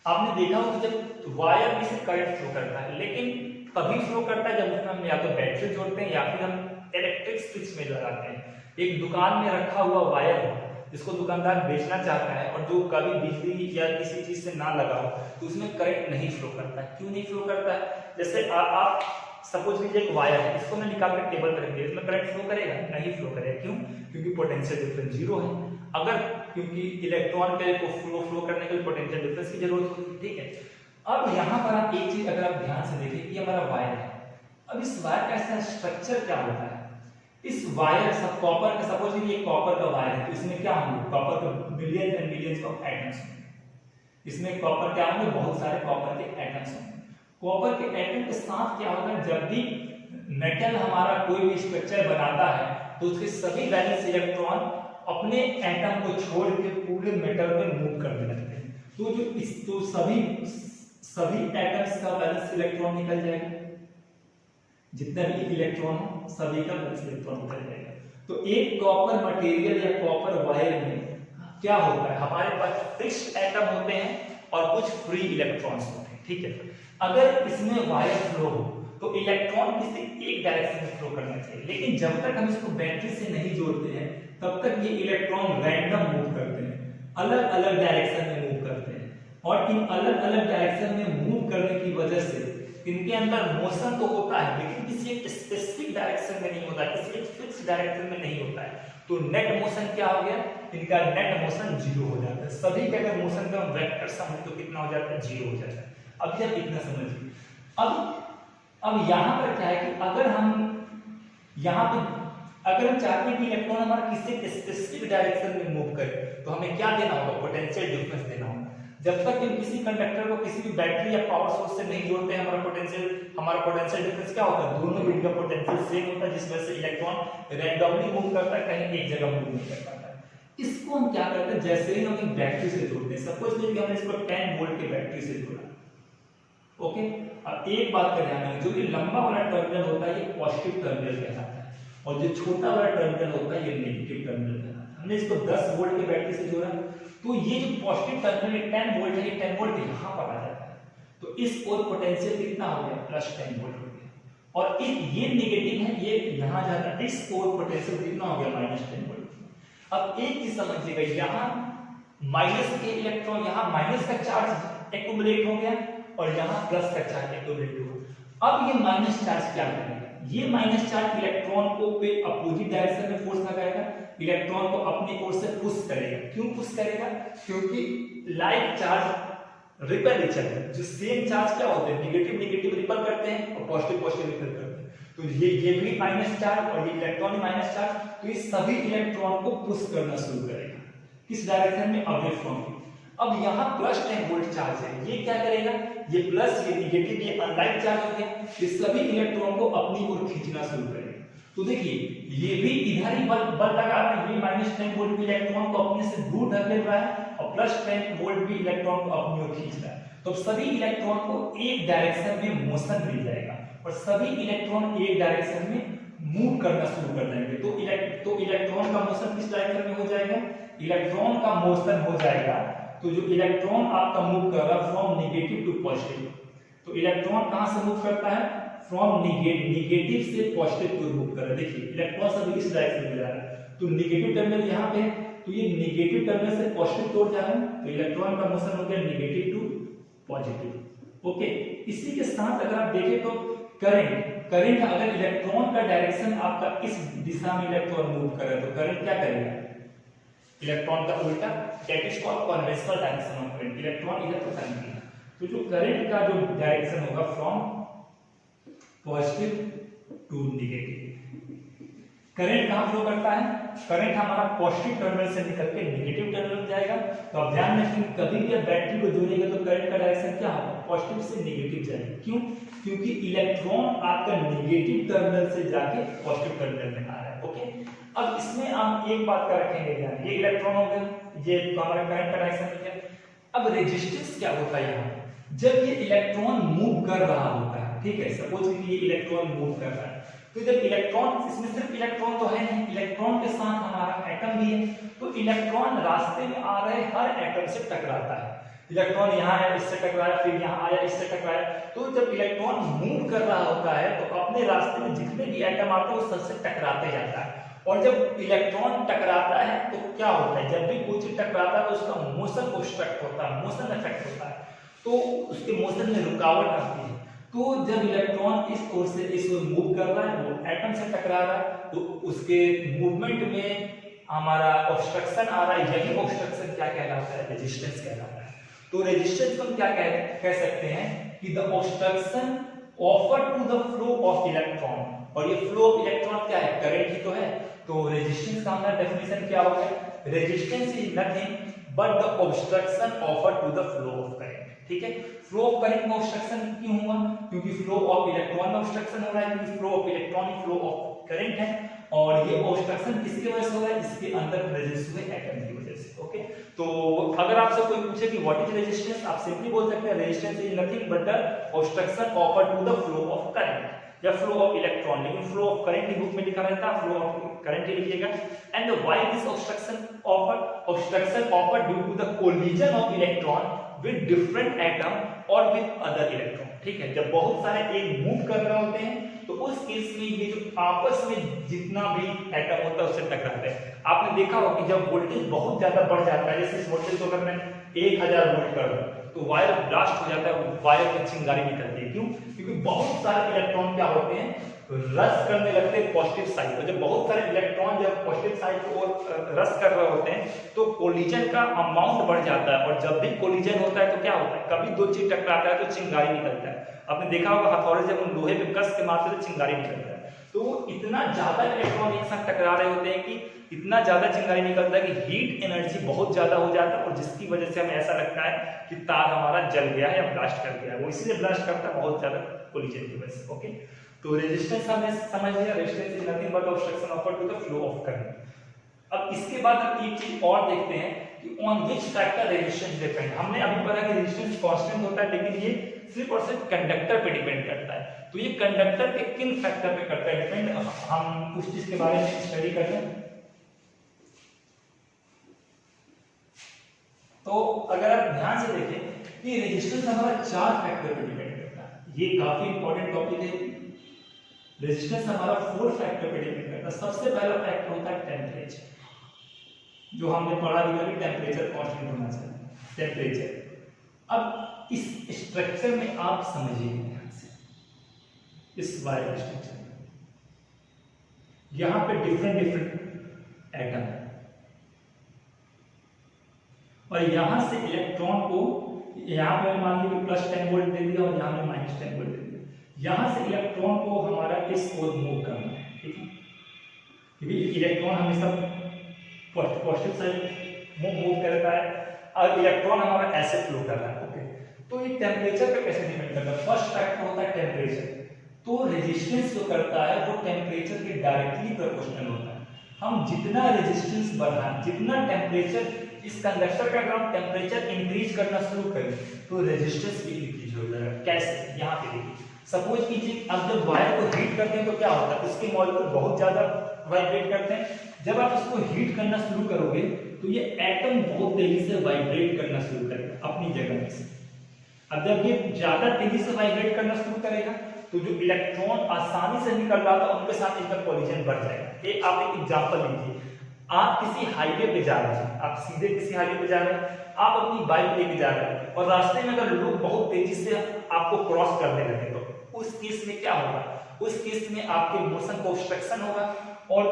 आपने देखा हो कि जब वायर में से करंट फ्लो करता है, लेकिन तभी फ्लो करता है जब उसमें हम या तो बैटरी जोड़ते हैं या फिर हम इलेक्ट्रिक स्विच में लगाते हैं। एक दुकान में रखा हुआ वायर जिसको दुकानदार बेचना चाहता है और जो कभी बिजली या किसी चीज से ना लगा हो तो उसमें करंट नहीं फ्लो करता है। क्यों नहीं फ्लो करता है? जैसे आप सपोज कीजिए एक वायर है, इसको मैं निकाल कर टेबल पर रख दिया, इसमें करंट फ्लो करेगा? नहीं फ्लो करेगा। क्यों? क्योंकि पोटेंशियल डिफरेंस जीरो है। अगर क्योंकि इलेक्ट्रॉन के को फ्लो करने के लिए पोटेंशियल डिफरेंस की जरूरत होती है, ठीक है। अब यहाँ पर आप एक चीज अगर आप ध्यान से देखें कि हमारा वायर है, अब इस वायर का ऐसा स्ट्रक्चर क्या होता है, इस वायर सब कॉपर का, सपोज ये कॉपर का वायर है, तो इसमें क्या होंगे, कॉपर के millions and millions of atoms होंगे। इसमें कॉपर क्या होंगे, बहुत सारे कॉपर के एटम्स होंगे। कॉपर के एटम के साथ क्या होगा, जब भी मेटल हमारा कोई भी स्ट्रक्चर बनाता है तो उसके सभी वैलेंस इलेक्ट्रॉन अपने एटम को छोड़ के पूरे मेटल में मूव करने लगते हैं। तो सभी एटम्स का वैलेंस इलेक्ट्रॉन निकल जाएगा, जितने भी इलेक्ट्रॉन हो सभी का वैलेंस इलेक्ट्रॉन निकल जाएगा। तो एक कॉपर मटेरियल या कॉपर वायर में क्या होता है, हमारे पास फिक्स्ड एटम होते हैं और कुछ फ्री इलेक्ट्रॉन्स होते हैं, ठीक है। अगर इसमें वायर फ्लो हो तो इलेक्ट्रॉन किसी एक डायरेक्शन में फ्लो करना चाहिए, लेकिन जब तक हम इसको बैटरी से नहीं जोड़ते हैं तब तक ये इलेक्ट्रॉन रैंडम मूव करते हैं, अलग अलग डायरेक्शन में मूव करते हैं, और इन अलग अलग डायरेक्शन में मूव करने की वजह से इनके अंदर मोशन तो होता है लेकिन किसी एक स्पेसिफिक डायरेक्शन में नहीं होता है, किसी एक फिक्स डायरेक्शन में नहीं होता है। तो नेट मोशन क्या हो गया, इनका नेट मोशन जीरो हो जाता है। सभी के अगर मोशन का वेक्टर सम तो कितना हो जाता है, जीरो हो जाता है। अब जब इतना समझिए, अब यहाँ पर क्या है कि अगर हम यहाँ पे अगर हम चाहते हैं कि इलेक्ट्रॉन हमारा किसी स्पेसिफिक डायरेक्शन में मूव करे तो हमें क्या देना होगा, पोटेंशियल डिफरेंस देना होगा। जब तक हम किसी कंडक्टर को किसी भी बैटरी या पावर सोर्स से नहीं जोड़ते हैं, हमारा पोटेंशियल डिफरेंस क्या होता है, दोनों में का पोटेंशियल सेम होता है, जिस वजह से इलेक्ट्रॉन रैंडमली मूव करता है, कहीं एक जगह मूव नहीं कर पाता है। इसको हम क्या करते हैं, जैसे ही हम एक बैटरी से जोड़ते हैं, सपोज कीजिए हमने इसको 10 वोल्ट की बैटरी से जोड़ा, ओके। अब एक बात का ध्यान रखें, जो ये लंबा वाला टर्मिनल होता है ये पॉजिटिव टर्मिनल कहलाता है, और जो छोटा वाला टर्मिनल होता है ये नेगेटिव टर्मिनल कहलाता है। हमने इसको 10 वोल्ट की बैटरी से जोड़ा तो ये जो पॉजिटिव टर्मिनल 10 वोल्ट है, ये 10 वोल्ट यहाँ पर आ जाता है, तो इस ओर पोटेंशियल कितना हो गया, +10 वोल्ट हो गया, और ये नेगेटिव है, ये यहाँ जाता है, इस ओर पोटेंशियल कितना हो गया, -10 वोल्ट। अब एक चीज समझिएगा, यहाँ माइनस के इलेक्ट्रॉन, यहाँ माइनस का चार्ज एक्यूमुलेट हो गया और यहाँ प्लस का चार्ज एक्यूमुलेट हो गया। अब ये माइनस चार्ज क्या करेगा, ये माइनस चार्ज इलेक्ट्रॉन को अपोजिट डायरेक्शन में फोर्स लगाएगा, इलेक्ट्रॉन को अपनी ओर से पुश करेगा। क्यों पुश करेगा, क्योंकि like charge repel each other, जो सेम चार्ज क्या होते हैं, नेगेटिव नेगेटिव रिपेल करते हैं और पॉजिटिव पॉजिटिव रिपेल करते हैं। तो ये भी माइनस चार्ज और ये इलेक्ट्रॉन भी माइनस चार्ज, तो ये सभी इलेक्ट्रॉन को पुश करना शुरू करेगा किस डायरेक्शन में, अवे फ्रॉम। अब यहाँ प्लस 10 वोल्ट चार्ज है, ये क्या करेगा, ये प्लस ये निगेटिव ये अनलाइक चार्ज हो गया, ये सभी इलेक्ट्रॉन को अपनी ओर खींचना शुरू करेगा। तो देखिए ये भी इधर ही बल लगा रहा है, ये माइनस 10 वोल्ट भी इलेक्ट्रॉन को अपने से दूर ढकेल रहा है और प्लस 10 वोल्ट भी इलेक्ट्रॉन को अपनी ओर खींच रहा है। तो सभी इलेक्ट्रॉन को एक डायरेक्शन में मोशन मिल जाएगा और सभी इलेक्ट्रॉन एक डायरेक्शन में मूव करना शुरू कर देंगे। तो इलेक्ट्रॉन का मोशन किस डायरेक्शन में हो जाएगा, इलेक्ट्रॉन का मोशन हो जाएगा, तो जो इलेक्ट्रॉन आपका मूव कर रहा है फ्रॉम नेगेटिव टू पॉजिटिव, तो इलेक्ट्रॉन कहां से मूव करता है, फ्रॉम नेगेटिव से पॉजिटिव की ओर मूव कर रहा है। देखिए इलेक्ट्रॉन सब इस डायरेक्शन में जा रहा है, तो नेगेटिव टर्मिनल यहां पे, तो ये नेगेटिव टर्मिनल से पॉजिटिव की ओर जा रहा है, तो इलेक्ट्रॉन का मोशन हो गया नेगेटिव टू पॉजिटिव। ओके, इसी के साथ अगर आप देखें तो करंट अगर इलेक्ट्रॉन का डायरेक्शन आपका इस दिशा में इलेक्ट्रॉन मूव कर रहा है तो करंट क्या करेगा, इलेक्ट्रॉन का उल्टा, that is called conventional direction of current, electron इधर तो करंट। तो जो करंट का जो डायरेक्शन होगा from positive to negative, current कहां फ्लो करता है, करंट हमारा पॉजिटिव टर्मिनल से निकल के नेगेटिव टर्मिनल में जाएगा। तो अब ध्यान रखें कभी भी बैटरी को जोड़ेंगे तो करंट का डायरेक्शन क्या होगा, पॉजिटिव से नेगेटिव जाएगा। क्यों, क्योंकि इलेक्ट्रॉन आपका नेगेटिव टर्मिनल से जाके पॉजिटिव टर्मिनल में आ रहा है। ओके, अब इसमें आप एक बात का रखेंगे ध्यान, ये इलेक्ट्रॉन हो गया, ये तो हमारा करंट का डायरेक्शन हो गया। अब रेजिस्टेंस क्या होता है यहाँ, जब ये इलेक्ट्रॉन मूव कर रहा होता है, ठीक है, सपोज कि ये इलेक्ट्रॉन मूव कर रहा है, तो जब इलेक्ट्रॉन, इसमें सिर्फ इलेक्ट्रॉन तो है नहीं, इलेक्ट्रॉन के साथ हमारा एटम भी है, तो इलेक्ट्रॉन रास्ते में आ रहे हर एटम से टकराता है। इलेक्ट्रॉन यहाँ है, इससे टकराया, फिर यहाँ आया, इससे टकराया। तो जब इलेक्ट्रॉन मूव कर रहा होता है तो अपने रास्ते में जितने भी एटम आते हैं वो सबसे टकराते जाता है। और जब इलेक्ट्रॉन टकराता है तो क्या होता है, जब भी कोई चीज टकराता है तो उसका मोशन ऑब्स्ट्रक्ट होता है, मोशन इफेक्ट होता है, तो उसके मोशन में रुकावट आती है। तो जब इलेक्ट्रॉन इस ओर से इस ओर मूव कर रहा है, वो एटम से टकरा रहा है, तो उसके मूवमेंट में हमारा ऑब्स्ट्रक्शन आ रहा है, यही ऑब्स्ट्रक्शन क्या कहलाता है, रेजिस्टेंस कहलाता है। तो रेजिस्टेंस हम क्या कह सकते हैं कि the obstruction offer to the flow of electron, और ये फ्लो ऑफ इलेक्ट्रॉन क्या है, करंट ही तो है। तो रेजिस्टेंस का हमारा डेफिनेशन क्या होगा, resistance is nothing but the obstruction offer to the flow of current. ठीक है, फ्लो ऑफ करंट में ऑब्स्ट्रक्शन क्यों हुआ, क्योंकि फ्लो ऑफ इलेक्ट्रॉन में ऑब्स्ट्रक्शन हो रहा है, क्योंकि flow of electron flow of current है, और ये ऑब्स्ट्रक्शन किसकी वजह से हो रहा है, इसके अंदर प्रेजेंस हुए एटम की वजह से। ओके, तो अगर आपसे कोई पूछे कि व्हाट इज रेजिस्टेंस, आप सिंपली बोल सकते हैं resistance is nothing but the obstruction offer to the flow of current या फ्लो ऑफ इलेक्ट्रॉन, लेकिन फ्लो ऑफ करंट की बुक में लिखा रहता है, फ्लो ऑफ करंट ही लिखिएगा। And why this obstruction offer due to the collision of electron with different atom और विद अदर इलेक्ट्रॉन। ठीक है, जब बहुत सारे एक मूव कर रहे होते हैं तो उस केस में ये जो आपस में जितना भी एटम होता है उससे टकराते हैं। आपने देखा होगा कि जब वोल्टेज बहुत ज्यादा बढ़ जाता है, जैसे इस वोल्टेज को अगर मैं 1000 वोल्ट कर दूं तो वायर ब्लास्ट हो जाता है, वायर की चिंगारी निकलती है। क्यों, क्योंकि बहुत सारे इलेक्ट्रॉन क्या होते हैं, रश करने लगते हैं पॉजिटिव साइड, और जब बहुत सारे इलेक्ट्रॉन जब पॉजिटिव साइड को रश कर रहे होते हैं तो कोलिजन का अमाउंट बढ़ जाता है, और जब भी कोलिजन होता है तो क्या होता है, कभी दो चीज टकराता है तो चिंगारी निकलता है। आपने देखा होगा हथौड़े जब हम लोहे पे कस के मारते तो चिंगारी निकलता है। तो इतना ज्यादा इलेक्ट्रॉन एक साथ टकरा रहे होते हैं कि इतना ज्यादा चिंगारी निकलता है कि हीट एनर्जी बहुत ज्यादा हो जाता है, और जिसकी वजह से हमें ऐसा लगता है कि तार हमारा जल गया है या ब्लास्ट कर गया है। वो इसलिए ब्लास्ट करता है बहुत ज्यादा कोलिजन की वजह से। ओके, तो रेजिस्टेंस हमने समझ लिया, resistance is nothing but obstruction offer to the flow of current. अब इसके बाद हम एक चीज और देखते हैं कि on which factor resistance depend. हमने अभी पढ़ा कि रेजिस्टेंस कांस्टेंट होता है, लेकिन ये सिर्फ और सिर्फ कंडक्टर पे डिपेंड करता है। तो ये कंडक्टर के किन फैक्टर पे करता है डिपेंड, हम उस चीज के बारे में स्टडी कर लें। तो अगर आप ध्यान से देखें कि रेजिस्टेंस हमारा 4 फैक्टर पे डिपेंड करता है। ये काफी इंपॉर्टेंट टॉपिक है। रेजिस्टेंस हमारा 4 फैक्टर पे डिपेंड करता है। सबसे पहला फैक्टर होता है टेम्परेचर, जो हमने पढ़ा भी, टेम्परेचर कांस्टेंट होना चाहिए, टेम्परेचर। अब इस स्ट्रक्चर में आप समझिए ध्यान से, इस वायर स्ट्रक्चर में यहां पे डिफरेंट एटम है, और यहां से इलेक्ट्रॉन को यहां पे मान लीजिए +10 वोल्ट दे दिया और यहां पे -10 वोल्ट दे दिया। यहां से इलेक्ट्रॉन को हमारा इस ओर मूव करना है, ठीक है, क्योंकि इलेक्ट्रॉन हमेशा पॉजिटिव साइड मूव करता है और इलेक्ट्रॉन हमारा ऐसे फ्लो कर रहा है। ओके, तो ये टेम्परेचर पे कैसे डिपेंड करता है? फर्स्ट फैक्टर होता है टेम्परेचर। तो रेजिस्टेंस जो करता है वो टेम्परेचर के डायरेक्टली प्रोपोर्शनल होता है। हम जितना रेजिस्टेंस बढ़ाएं, जितना टेम्परेचर इस कंडक्टर का अगर हम टेम्परेचर इंक्रीज करना शुरू करें तो रेजिस्टेंस भी इंक्रीज हो जाएगा। कैसे? यहाँ पे देखिए, सपोज कीजिए आप जब वायर को हीट करते हैं तो क्या होता है, उसके मॉलिक्यूल बहुत ज्यादा वाइब्रेट करते हैं। जब आप इसको हीट करना शुरू करोगे तो ये एटम बहुत तेजी से वाइब्रेट करना शुरू करेगा अपनी जगह में से। अब जब ये ज्यादा तेजी से वाइब्रेट करना शुरू करेगा तो जो इलेक्ट्रॉन आसानी से निकल रहा था उनके साथ इनका कोलिजन बढ़ जाएगा। ये आप एक एग्जांपल लीजिए, आप किसी हाईवे पे जा रहे हैं, आप सीधे किसी हाईवे पे जा रहे हैं, आप अपनी बाइक लेके जा रहे हैं और रास्ते में अगर लोग बहुत तेजी से आपको क्रॉस करने लगे तो उस केस में क्या होगा? उस केस में आपके मोशन को ऑब्स्ट्रक्शन होगा। और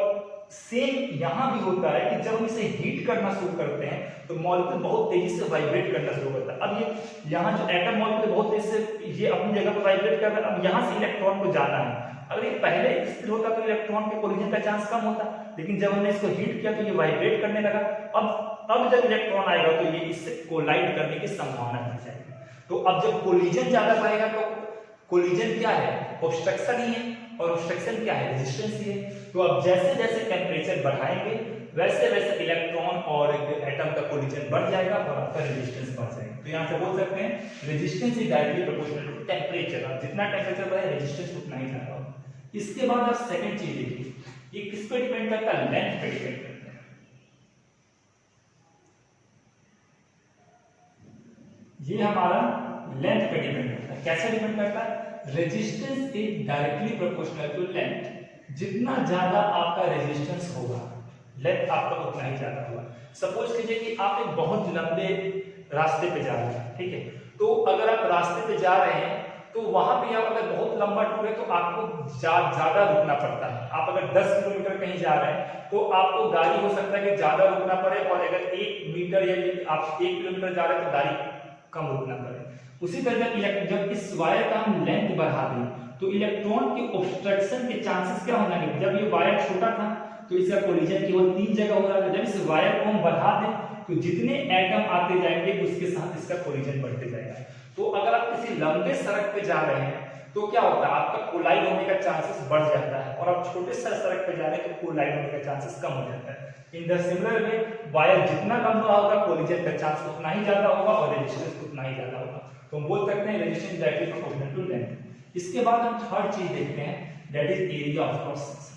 सेम यहां भी होता है कि जब हम इसे हीट करना शुरू करते हैं तो मॉलिक्यूल बहुत तेजी से वाइब्रेट करना शुरू करता है। अब ये यहाँ जो एटम मॉलिक्यूल बहुत तेजी से ये अपनी जगह पर वाइब्रेट कर रहा है। अब यहाँ से इलेक्ट्रॉन को जाना है, अगर ये पहले स्थिर होता तो इलेक्ट्रॉन के कोलिजन का चांस कम होता, लेकिन जब हमने इसको हीट किया तो ये वाइब्रेट करने लगा। अब जब इलेक्ट्रॉन आएगा तो ये इससे कोलाइड करने की संभावना बढ़ जाएगी। तो अब जब कोलिजन ज्यादा बढ़ेगा तो कोलिजन क्या है? ऑब्स्ट्रक्शन ही है, और ऑब्स्ट्रक्शन क्या है? रेजिस्टेंस ही है। तो अब जैसे जैसे टेम्परेचर बढ़ाएंगे वैसे वैसे इलेक्ट्रॉन और एटम का कोलिजन बढ़ जाएगा और आपका रेजिस्टेंस बढ़ जाएगा। तो यहाँ से बोल सकते हैं resistance is directly proportional to temperature. अब जितना टेम्परेचर बढ़े रेजिस्टेंस उतना ही ज्यादा होगा। इसके बाद आप सेकंड चीज देखिए, ये किस पे डिपेंड करता है? लेंथ पे डिपेंड करता है। ये हमारा लेंथ पे डिपेंड करता है। कैसे डिपेंड करता है? Resistance is directly proportional to length. जितना ज्यादा आपका रेजिस्टेंस होगा लेंथ आपका उतना ही ज्यादा होगा। सपोज कीजिए कि आप एक बहुत लंबे रास्ते पे जा रहे हैं, ठीक है, तो अगर आप रास्ते पे जा रहे हैं तो वहां पे आप अगर बहुत लंबा टूर है तो आपको ज्यादा रुकना पड़ता है। आप अगर 10 किलोमीटर कहीं जा रहे हैं तो आपको गाड़ी हो सकता है कि ज्यादा रुकना पड़े, और अगर 1 मीटर या आप 1 किलोमीटर जा रहे हैं तो गाड़ी कम रुकना पड़े। उसी तरह जब इस वायर का हम लेंथ बढ़ा दें तो इलेक्ट्रॉन के ऑब्स्ट्रक्शन के चांसेस क्या हो जाएंगे? जब ये वायर छोटा था तो इसका कोलिजन केवल 3 जगह हो रहा था। जब इस वायर को हम बढ़ा दें तो जितने एटम आते जाएंगे उसके साथ इसका कोलिजन बढ़ते जाएगा। तो अगर आप किसी लंबे सड़क पे जा रहे हैं तो क्या होता है? आपका कोलाइड होने का चांसेस बढ़ जाता है, और आप छोटे से सड़क पे जा रहे हैं तो कोलाइड होने का चांसेस कम हो जाता है। In the similar way wire जितना लंबा होगा कोलिजन का चांस उतना ही ज्यादा होगा और रेजिस्टेंस उतना ही ज्यादा होगा। तो हम बोल सकते हैं resistance directly proportional to length. इसके बाद हम थर्ड चीज देखते हैं, that is area of cross section.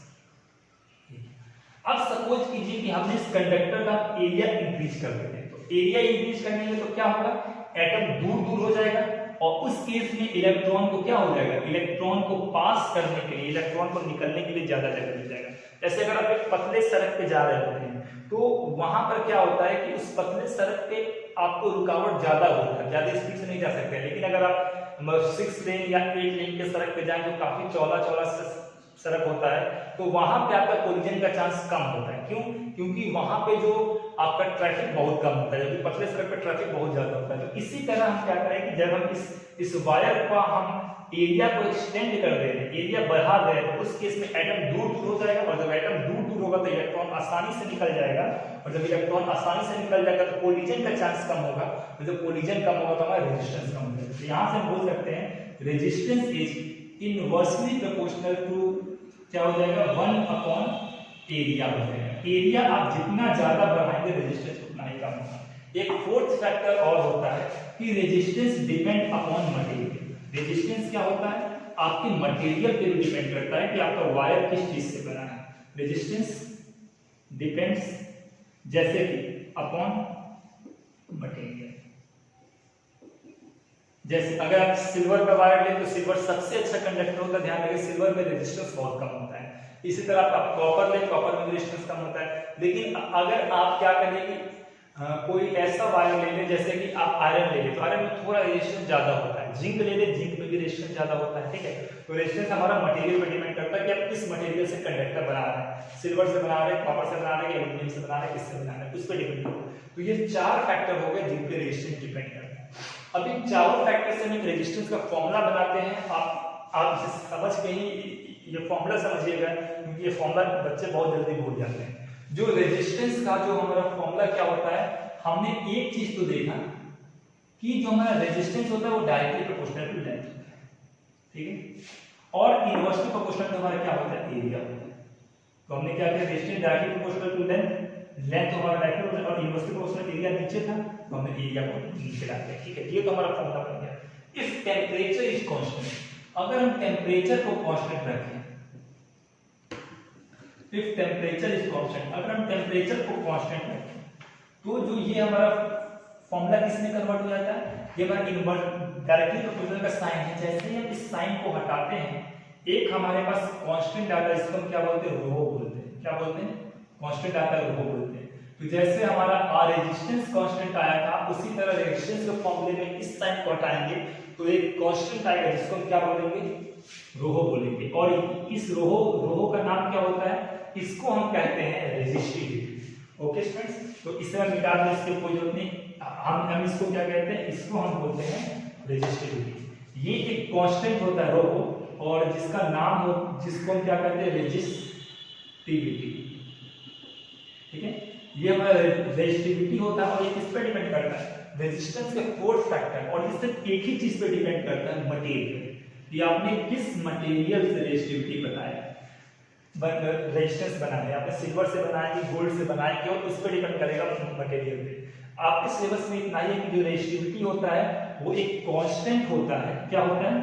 अब सपोज कीजिए कि हमने इस कंडक्टर का एरिया इंक्रीज कर देते हैं, तो एरिया इंक्रीज करने में तो क्या होगा? एटम दूर दूर हो जाएगा, और उस केस में इलेक्ट्रॉन को क्या हो जाएगा? इलेक्ट्रॉन को पास करने के लिए, इलेक्ट्रॉन को निकलने के लिए ज्यादा जगह मिल जाएगा। जैसे अगर आप एक पतले सड़क पे जा रहे होते हैं तो वहां पर क्या होता है कि उस पतले सड़क पे आपको रुकावट ज्यादा होता है, ज्यादा स्पीड से नहीं जा सकते। लेकिन अगर आप 6 लेन या 8 लेन के सड़क पे जाएं तो काफी चौड़ा सड़क होता है, तो वहां पे आपका कोलिजन का चांस कम होता है। क्यों? क्योंकि वहां पे जो आपका ट्रैफिक बहुत कम होता है, जबकि पतले सड़क पे ट्रैफिक बहुत ज्यादा होता है। तो इसी तरह हम क्या करें कि जब हम इस वायर का हम एरिया को एक्सटेंड कर दे रहे हैं, एरिया बढ़ा दे रहे हैं, तो उस केस में एटम दूर दूर हो जाएगा, और जब एटम दूर दूर होगा तो इलेक्ट्रॉन आसानी से निकल जाएगा, और जब इलेक्ट्रॉन आसानी से निकल जाएगा तो कोलिजन का चांस कम होगा, तो जब कोलिजन कम होगा तो हमारा रेजिस्टेंस कम हो जाएगा। तो यहाँ से हम बोल सकते हैं resistance is inversely proportional to क्या हो जाएगा? 1 एरिया हो जाएगा। एरिया आप जितना ज्यादा बढ़ाएंगे रेजिस्टेंस उतना ही कम होगा। एक फोर्थ फैक्टर और होता है कि resistance depend upon material. Resistance क्या होता है? आपके मटेरियल पे भी डिपेंड करता है कि आपका वायर किस चीज से बना है। रेजिस्टेंस डिपेंड्स जैसे कि अपॉन मटेरियल। जैसे अगर आप सिल्वर का वायर लें तो सिल्वर सबसे अच्छा कंडक्टर होता है, ध्यान रखिए सिल्वर में रेजिस्टेंस बहुत कम होता है। इसी तरह आप कॉपर लें, कॉपर में रेजिस्टेंस कम होता है। लेकिन अगर आप क्या करेंगे, कोई ऐसा वायर ले लें जैसे कि आप आयरन ले लें तो आयरन में थोड़ा रेजिस्टेंस ज्यादा होता है, जिंक ले लें जिंक में भी रेजिस्टेंस ज्यादा होता है, ठीक है। तो रेजिस्टेंस हमारा मटेरियल पर डिपेंड करता है कि आप किस मटेरियल से कंडक्टर बना रहे हैं, सिल्वर से बना रहे हैं, कॉपर से बना रहे हैं, एल्यूमिनियम से बना रहे हैं, किससे बना रहे हैं, उस पर डिपेंड करता है। तो ये 4 फैक्टर हो गए जिन पे रेजिस्टेंस डिपेंड करता है। अब इन चारों फैक्टर से हम एक रेजिस्टेंस का फॉर्मूला बनाते हैं। आप इसे समझ के ही ये फॉर्मूला समझिएगा, क्योंकि ये फॉर्मूला बच्चे बहुत जल्दी भूल जाते हैं। जो रेजिस्टेंस का जो हमारा फॉर्मूला क्या होता है, हमने एक चीज तो देखा कि जो हमारा रेजिस्टेंस होता है वो डायरेक्टली प्रोपोर्शनल टू लेंथ होता है, ठीक है, और इनवर्सली प्रोपोर्शनल टू हमारा क्या होता है, एरिया होता है। तो हमने क्या किया, resistance directly proportional to length, length हमारा डायरेक्टली और इनवर्सली प्रोपोर्शनल एरिया नीचे था, तो हमने एरिया को नीचे डाल दिया, ठीक है। ये तो हमारा फॉर्मूला बन गया। इफ टेम्परेचर इज कांस्टेंट, अगर हम टेम्परेचर को कांस्टेंट रखें, इफ टेम्परेचर इज कांस्टेंट, अगर हम टेम्परेचर को कांस्टेंट रखें, तो जो ये हमारा फॉर्मूला किसमें कन्वर्ट हो जाता है, ये हमारा इनवर्स डायरेक्टली प्रोपोर्शनल का साइन है। जैसे ही हम इस साइन को हटाते हैं, एक हमारे पास कांस्टेंट आता है, इसको हम क्या बोलते हैं, रो बोलते हैं। क्या बोलते हैं, कांस्टेंट आता है, रो बोलते हैं। तो जैसे हमारा रेजिस्टेंस कांस्टेंट आया था, उसी तरह रेजिस्टेंस के फॉर्मूले में इस साइन को हटाएंगे तो एक कांस्टेंट आएगा, जिसको हम क्या बोलेंगे, रोहो बोलेंगे। और इस रोहो का नाम क्या होता है, इसको हम कहते हैं रेजिस्टिविटी। ओके स्टूडेंट्स, तो इसे हम मिटा दें, इसके कोई जरूरत नहीं, हम इसको क्या कहते हैं, इसको हम बोलते हैं रेजिस्टिविटी। ये एक कांस्टेंट होता है रोहो, और जिसका नाम हो, जिसको हम क्या कहते हैं, रेजिस्टिविटी, ठीक है। ये हमारा रेजिस्टिविटी होता है, और ये किस पे डिपेंड करता है, रेजिस्टेंस के फोर्थ फैक्टर, और ये सिर्फ एक ही चीज पे डिपेंड करता है, मटेरियल, कि आपने किस मटेरियल से रेजिस्टिविटी बनाया, रेजिस्टेंस बनाया, आपने सिल्वर से बनाया कि गोल्ड से बनाया, केवल उस पर डिपेंड करेगा मटेरियल पे। आपके सिलेबस में इतना ही है कि जो रेजिस्टिविटी होता है वो एक कांस्टेंट होता है। क्या होता है,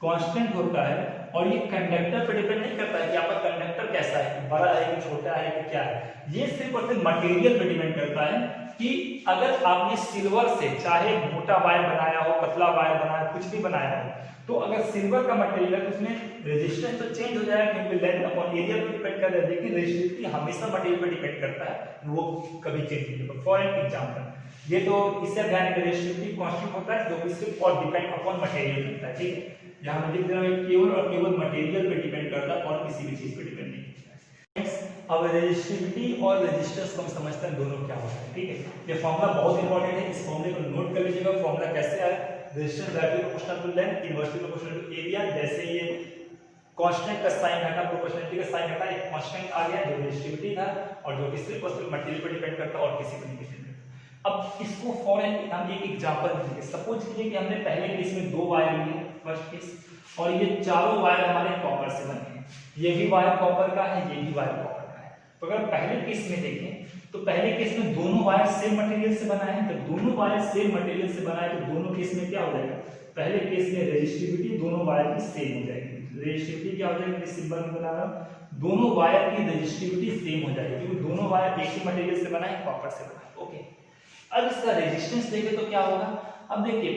कांस्टेंट होता है, और ये कंडक्टर पे डिपेंड नहीं करता है कि आपका कंडक्टर कैसा है, बड़ा है कि छोटा है कि क्या है। ये सिर्फ और सिर्फ मटेरियल पे डिपेंड करता है कि अगर आपने सिल्वर से चाहे मोटा वायर बनाया हो, पतला वायर बनाया, कुछ भी बनाया हो, तो अगर सिल्वर का मटेरियल है तो उसमें रेजिस्टेंस तो चेंज हो जाएगा, क्योंकि लेंथ अपॉन एरिया पे डिपेंड करता है, लेकिन रेजिस्टिविटी हमेशा मटेरियल पे डिपेंड करता है, वो कभी चेंज नहीं होगा। फॉर एग्जांपल, ये तो इससे ध्यान में, रेजिस्टिविटी कांस्टेंट होता है, जो कि सिर्फ और डिपेंड अपॉन मटेरियल करता है, ठीक है। यहाँ मैं लिख दे रहा हूँ केवल और केवल मटेरियल पे डिपेंड करता है, और किसी भी चीज पे डिपेंड नहीं करता है। अब रेजिस्टिविटी और रेजिस्टेंस को हम समझते हैं दोनों क्या होता है, ठीक है। ये फॉर्मूला बहुत इंपॉर्टेंट है, इस फॉर्मूले को नोट कर लीजिएगा। फॉर्मूला कैसे आया, resistance directly proportional to length, inversely proportional to area. जैसे ये कांस्टेंट का साइन हटा, प्रोपोर्शनलिटी का साइन हटा, एक कांस्टेंट आ गया जो रेजिस्टिविटी था, और जो कि सिर्फ मटेरियल पर डिपेंड करता है और किसी पर नहीं डिपेंड करता। अब इसको फॉर हम एक एग्जांपल देंगे। सपोज कीजिए कि हमने पहले केस में 2 वायर लिए, फर्स्ट केस, और ये चारों वायर हमारे कॉपर से बने हैं, ये भी वायर कॉपर का है, ये भी वायर कॉपर का है। तो अगर पहले केस में देखें तो पहले केस में दोनों वायर सेम मटेरियल से बना है, जब दोनों वायर सेम मटेरियल से बना है तो दोनों केस में क्या हो जाएगा, पहले केस में रेजिस्टिविटी दोनों वायर की सेम हो जाएगी। रेजिस्टिविटी क्या हो जाएगी, सिंबल में बना रहा हूं, दोनों वायर की रेजिस्टिविटी सेम हो जाएगी, क्योंकि दोनों वायर एक ही मटेरियल से बना है, कॉपर से बना है। ओके, अब इसका रेजिस्टेंस देखें तो क्या होगा। अब देखिए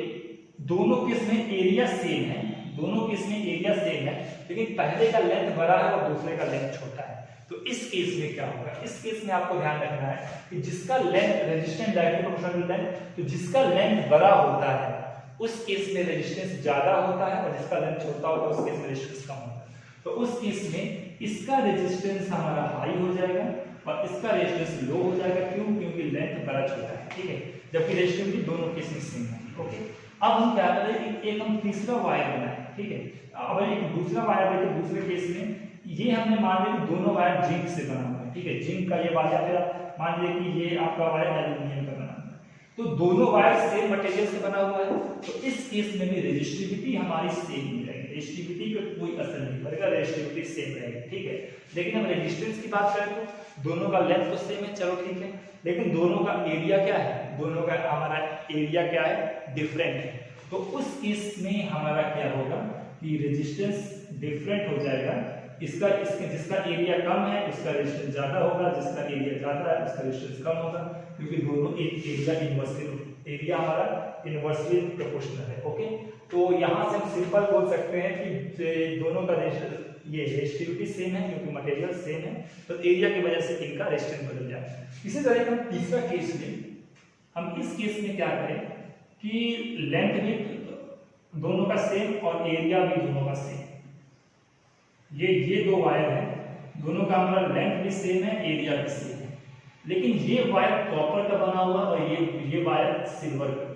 दोनों केस में एरिया सेम है, दोनों केस में एरिया सेम है, लेकिन पहले का लेंथ बड़ा है और दूसरे का लेंथ छोटा है। तो इस केस में क्या होगा, इस केस में आपको ध्यान रखना है कि जिसका length resistance directly proportional to length, तो जिसका लेंथ बड़ा होता है उस केस में रेजिस्टेंस ज्यादा होता है, और जिसका लेंथ छोटा होता है उस केस में रेजिस्टेंस कम होता है। तो उस केस में इसका रेजिस्टेंस हमारा हाई हो जाएगा और इसका रेजिस्टेंस लो हो जाएगा। क्यों, क्योंकि लेंथ बड़ा छोटा है, ठीक है, जबकि रेजिस्टिविटी दोनों केस में सेम है। ओके, अब हम क्या करें कि एक हम तीसरा वायर बनाए, ठीक है। अब एक दूसरा वायर लेके दूसरे केस में ये हमने मान लिया कि दोनों वायर जिंक से बना हुआ है, ठीक है, जिंक का ये वायर, फिर मान लिया कि ये आपका वायर एल्यूमिनियम का बना हुआ है, तो दोनों वायर सेम मटेरियल से बना हुआ है। तो इस केस में भी रेजिस्टिविटी हमारी सेम ही रहेगी, रेजिस्टिविटी पे कोई असर नहीं पड़ेगा, रेजिस्टिविटी सेम रहेगी, ठीक है। लेकिन हम रेजिस्टेंस की बात करें तो दोनों का लेंथ तो सेम है, चलो ठीक है, लेकिन दोनों का एरिया क्या है, दोनों का हमारा एरिया क्या है, डिफरेंट है। तो उस केस में हमारा क्या होगा कि रेजिस्टेंस डिफरेंट हो जाएगा, इसका जिसका एरिया कम है उसका रेजिस्टेंस ज्यादा होगा, जिसका एरिया ज्यादा है उसका रेजिस्टेंस कम होगा, क्योंकि दोनों एक एरिया इनवर्सली, एरिया हमारा इनवर्सली प्रोपोर्शनल है। ओके, तो यहाँ से हम सिंपल बोल सकते हैं कि दोनों का ये रेजिस्टिविटी सेम है, क्योंकि मटेरियल सेम है, तो एरिया की वजह से इनका रेजिस्टेंस बदल जाएगा। इसी तरह हम तीसरा केस लें, हम इस केस में क्या करें कि लेंथ भी दोनों का सेम और एरिया भी दोनों का सेम, ये 2 वायर हैं, दोनों का हमारा लेंथ भी सेम है, एरिया भी सेम है, लेकिन ये वायर कॉपर का बना हुआ और ये वायर सिल्वर का,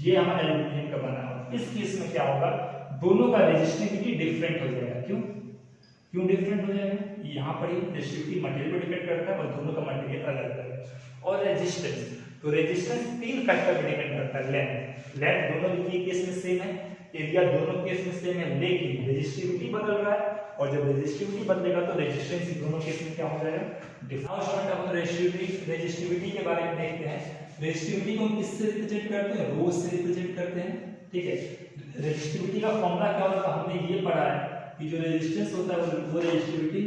ये हमारा एल्यूमिनियम का बना हुआ। इस केस में क्या होगा, दोनों का रेजिस्टिविटी डिफरेंट हो जाएगा। क्यों डिफरेंट हो जाएगा? यहाँ पर ही रेजिस्टिविटी मटेरियल पर डिपेंड करता है और दोनों का मटेरियल अलग अलग है। और रेजिस्टेंस, तो रेजिस्टेंस 3 फैक्टर पर डिपेंड करता है। लेंथ दोनों के केस में सेम है, एरिया दोनों केस में सेम है, लेकिन रेजिस्टिविटी बदल रहा है, और जब रेजिस्टिविटी बदलेगा तो रेजिस्टेंस दोनों केस में क्या हो जाएगा? डिफरेंट। रेजिस्टिविटी के बारे में देखते हैं। रेजिस्टिविटी को हम किससे रिप्रेजेंट करते हैं? रो से रिप्रेजेंट करते हैं, ठीक है। रेजिस्टिविटी का फॉर्मूला क्या होता है? हमने ये पढ़ा है कि जो रेजिस्टेंस होता है वो resistivity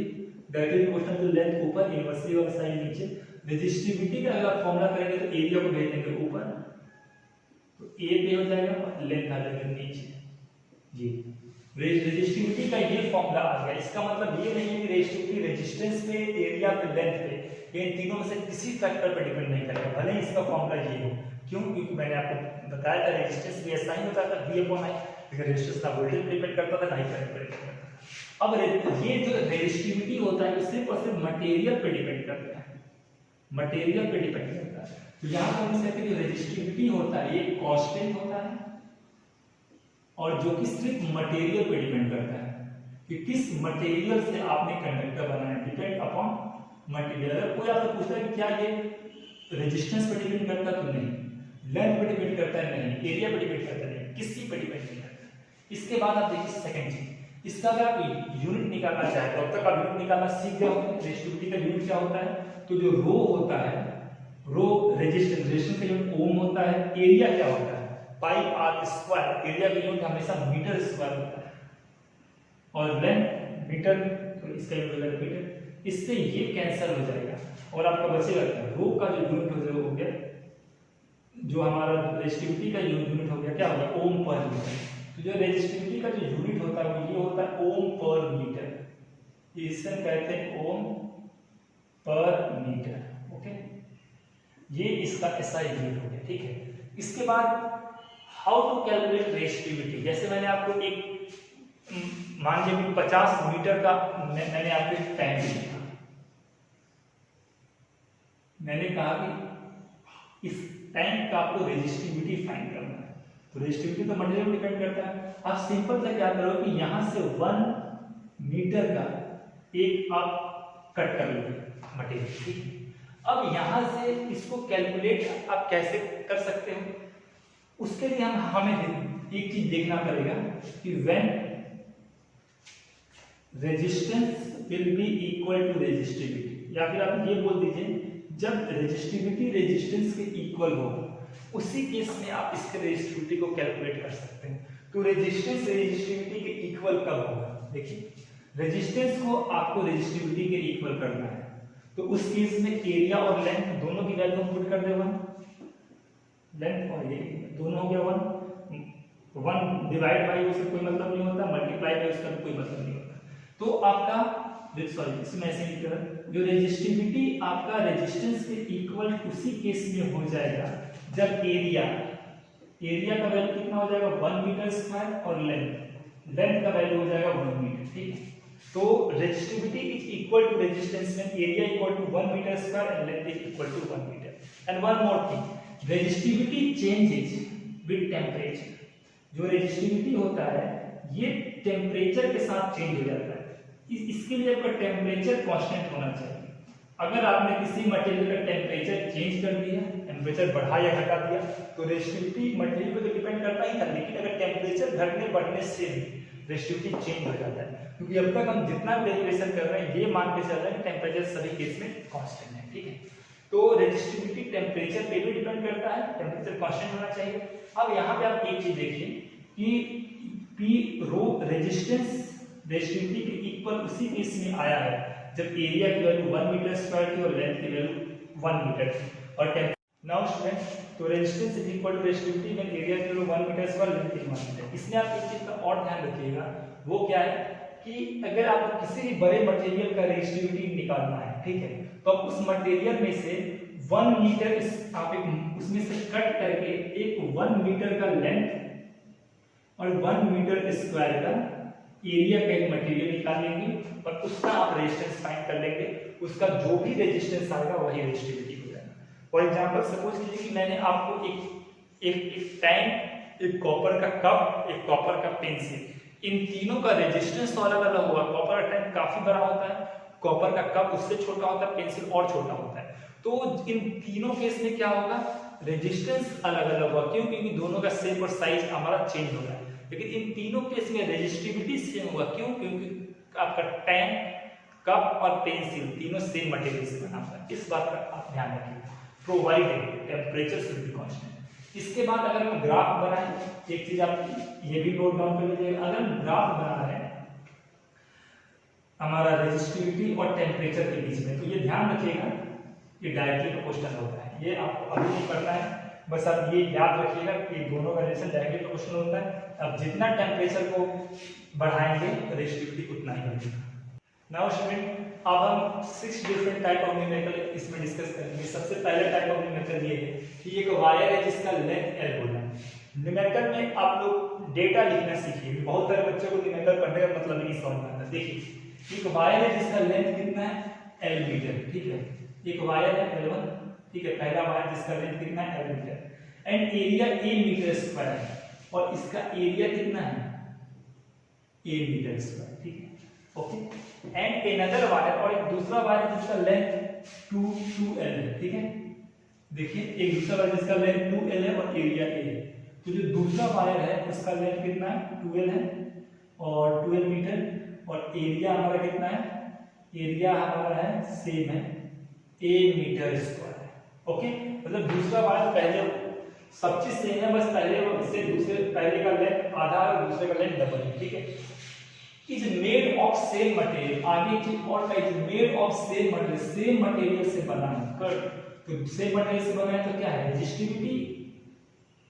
directly proportional to length ऊपर, इनवर्सली वाला साइड नीचे। रेजिस्टिविटी का अगर फॉर्मूला करेंगे तो एरिया को भेज देंगे ऊपर, तो ए पे हो जाएगा और लेंथ आ जाएगा नीचे। जी, रेजिस्टिविटी का ये फॉर्मूला आ गया। इसका मतलब ये नहीं है कि रेजिस्टिविटी रेजिस्टेंस पे, एरिया पे, लेंथ पे, ये तीनों में से किसी फैक्टर पर डिपेंड नहीं करेगा, भले ही इसका फॉर्मूला ये हो। क्यों? क्योंकि मैंने आपको बताया था रेजिस्टेंस भी ऐसा ही होता था, V/I, लेकिन रेजिस्टेंस ना वोल्टेज पर डिपेंड करता था, ना ही करंट पर डिपेंड करता था। अब ये जो रेजिस्टिविटी होता है सिर्फ और सिर्फ मटेरियल पे डिपेंड करता है, मटेरियल पे डिपेंड करता है। तो यहाँ पर हम कहते हैं कि रेजिस्टिविटी होता है, ये कांस्टेंट होता है, और जो कि सिर्फ मटेरियल पे डिपेंड करता है कि किस मटेरियल से आपने कंडक्टर बनाया, डिपेंड अपॉन मटेरियल। अगर कोई आपसे पूछता है कि क्या ये रेजिस्टेंस पे डिपेंड करता है, तो नहीं। लेंथ पे डिपेंड करता है, नहीं। एरिया पे डिपेंड करता है, नहीं। किसी पे डिपेंड नहीं करता। इसके बाद आप देखिए सेकंड चीज, इसका अगर आप यूनिट निकालना चाहते हो, अब तक आप यूनिट निकालना सीख गए होंगे। रेजिस्टिविटी का यूनिट क्या होता है? तो जो रो होता है, रो रेजिस्टेंस का यूनिट ओम होता है। एरिया क्या होता है? पाई आर स्क्वायर। एरिया का यूनिट हमेशा मीटर स्क्वायर होता है, और लेंथ मीटर, तो इसका यूनिट हो जाएगा मीटर। इससे ये कैंसिल हो जाएगा और आपका बचेगा क्या? रो का जो यूनिट हो गया, जो हमारा रेजिस्टिविटी का यूनिट हो गया, क्या हो गया? ओम पर मीटर। तो जो रेजिस्टिविटी का जो यूनिट होता है वो ये होता है ओम पर मीटर। इसे कहते हैं ओम पर मीटर। ओके, ये इसका ऐसा यूनिट हो गया, ठीक है। इसके बाद हाउ टू कैलकुलेट रेजिस्टिविटी। जैसे मैंने आपको एक मान लीजिए कि 50 मीटर का मैंने आपको एक टैंक दिया, मैंने कहा कि इस टैंक का आपको रेजिस्टिविटी फाइंड करना है। तो रेजिस्टिविटी तो मटेरियल पर डिपेंड करता है। आप सिंपल से क्या करो कि यहां से 1 मीटर का एक आप कट कर लोगे मटेरियल, ठीक है। अब यहां से इसको कैलकुलेट आप कैसे कर सकते हो? उसके लिए हमें एक चीज देखना पड़ेगा कि when resistance will be equal to resistivity, या फिर आप ये बोल दीजिए जब रेजिस्टिविटी रेजिस्टेंस के इक्वल हो, उसी केस में आप इसके रेजिस्टिविटी को कैलकुलेट कर सकते हैं। तो रेजिस्टेंस रेजिस्टिविटी के इक्वल कब होगा? देखिए, रेजिस्टेंस को आपको रेजिस्टिविटी के इक्वल करना है, तो उस केस में एरिया और लेंथ दोनों की वैल्यू हम पुट कर देंगे। लेंथ और ये दोनों हो गया 1 डिवाइड बाई उससे कोई मतलब नहीं होता, मल्टीप्लाई बाई उसका कोई मतलब नहीं होता। तो आपका सॉरी इसमें ऐसे लिख रहा है, जो रेजिस्टिविटी आपका रेजिस्टेंस के इक्वल उसी केस में हो जाएगा जब एरिया का वैल्यू कितना हो जाएगा? 1 मीटर स्क्वायर, और लेंथ का वैल्यू हो जाएगा 1 मीटर, ठीक है। तो resistivity is equal to resistance में area equal to 1 metre square and length is equal to 1 metre. And one more thing, resistivity changes with temperature. जो रेजिस्टिविटी होता है ये टेम्परेचर के साथ चेंज हो जाता है। इसके लिए आपका टेम्परेचर कांस्टेंट होना चाहिए। अगर आपने किसी मटेरियल का टेम्परेचर चेंज कर दिया, टेम्परेचर बढ़ा या घटा दिया, तो रेजिस्टिविटी मटेरियल पे तो डिपेंड करता ही था, लेकिन अगर टेम्परेचर घटने बढ़ने से भी रेजिस्टिविटी चेंज हो जाता है। क्योंकि अब तक हम जितना भी डेरिवेशन कर रहे हैं ये मान के चल रहे हैं कि टेम्परेचर सभी केस में कांस्टेंट है, ठीक है। तो रेजिस्टिविटी टेम्परेचर पे भी डिपेंड करता है, टेम्परेचर कांस्टेंट होना चाहिए। अब यहाँ पे आप एक चीज देखिए कि पी रो रेजिस्टेंस रेजिस्टिविटी के इक्वल उसी केस में आया है जब एरिया की वैल्यू 1 मीटर स्क्वायर थी और लेंथ की वैल्यू 1 मीटर थी। और नाउ स्टूडेंट, तो resistance is equal to resistivity when area की value 1 metre square, length is 1 metre. इसमें आप एक चीज का और ध्यान रखिएगा, वो क्या है कि अगर आपको किसी भी बड़े मटेरियल का रेजिस्टिविटी निकालना है, ठीक है, तो आप उस मटेरियल में से 1 मीटर आप उसमें से कट करके एक 1 मीटर का लेंथ और 1 मीटर स्क्वायर का एरिया का एक मटेरियल निकाल लेंगे और उसका आप रेजिस्टेंस फाइंड कर लेंगे। उसका जो भी रेजिस्टेंस आएगा वही रेजिस्टिविटी हो जाएगा। फॉर एग्जांपल सपोज कीजिए कि मैंने आपको एक टैंक, एक कॉपर का कप, एक कॉपर का पेंसिल, इन तीनों का रेजिस्टेंस तो अलग अलग होगा। कॉपर का टैंक काफी बड़ा होता है, कॉपर का कप उससे छोटा होता है, पेंसिल और छोटा होता है। तो इन तीनों केस में क्या होगा, रेजिस्टेंस अलग अलग होगा। क्यों? क्योंकि दोनों का शेप और साइज हमारा चेंज हो रहा है। लेकिन इन तीनों केस में रेजिस्टिविटी सेम होगा। क्यों? क्योंकि आपका टैंक, कप और पेंसिल तीनों सेम मटेरियल से बना हुआ है। इस बात का आप ध्यान रखिए। Provided temperature should be constant. इसके बाद अगर हम ग्राफ बनाएं, एक चीज आप ये भी नोट डाउन कर लीजिएगा। अगर हम ग्राफ बना रहे हैं हमारा रेजिस्टिविटी और टेम्परेचर के बीच में, तो ये ध्यान रखिएगा कि डायरेक्टली का क्वेश्चन होता है। ये आपको अभी नहीं करना है, बस आप ये याद रखिएगा कि दोनों का रिलेशन डायरेक्टली का क्वेश्चन होता है। अब जितना टेम्परेचर को बढ़ाएंगे रेजिस्टिविटी उतना ही बढ़ेगा। नाउ स्टूडेंट, अब हम 6 डिफरेंट टाइप ऑफ न्यूमेरिकल इसमें डिस्कस करेंगे। सबसे पहले टाइप ऑफ न्यूमेरिकल ये है कि एक वायर है जिसका लेंथ L बोला है। न्यूमेरिकल में आप लोग डेटा लिखना सीखिए। बहुत सारे बच्चों को न्यूमेरिकल पढ़ने का मतलब नहीं समझ में आता। देखिए, एक वायर है जिसका लेंथ कितना है, L मीटर, ठीक है। एक वायर है L1, ठीक है, पहला वायर जिसका लेंथ कितना है, L metre, and area A metre square है, और इसका एरिया कितना है, A मीटर स्क्वायर, ठीक है, ओके। एंड अनदर वायर, और एक दूसरा वायर जिसका लेंथ 2L है, ठीक है। देखिए, एक दूसरा वायर जिसका लेंथ 2L है और एरिया A है। तो जो दूसरा वायर है उसका लेंथ कितना है, 2L है और 12 मीटर, और एरिया हमारा कितना है, एरिया हमारा है सेम है, A मीटर स्क्वायर, ओके। मतलब दूसरा वायर पहले सब चीज सेम है, बस पहले से दूसरे पहले का लेंथ आधा और दूसरे का लेंथ डबल है, ठीक है। Is made of same material, आगे की और का is made of same material, same material से बना है। तो सेम मटेरियल से बना है तो क्या है, रेजिस्टिविटी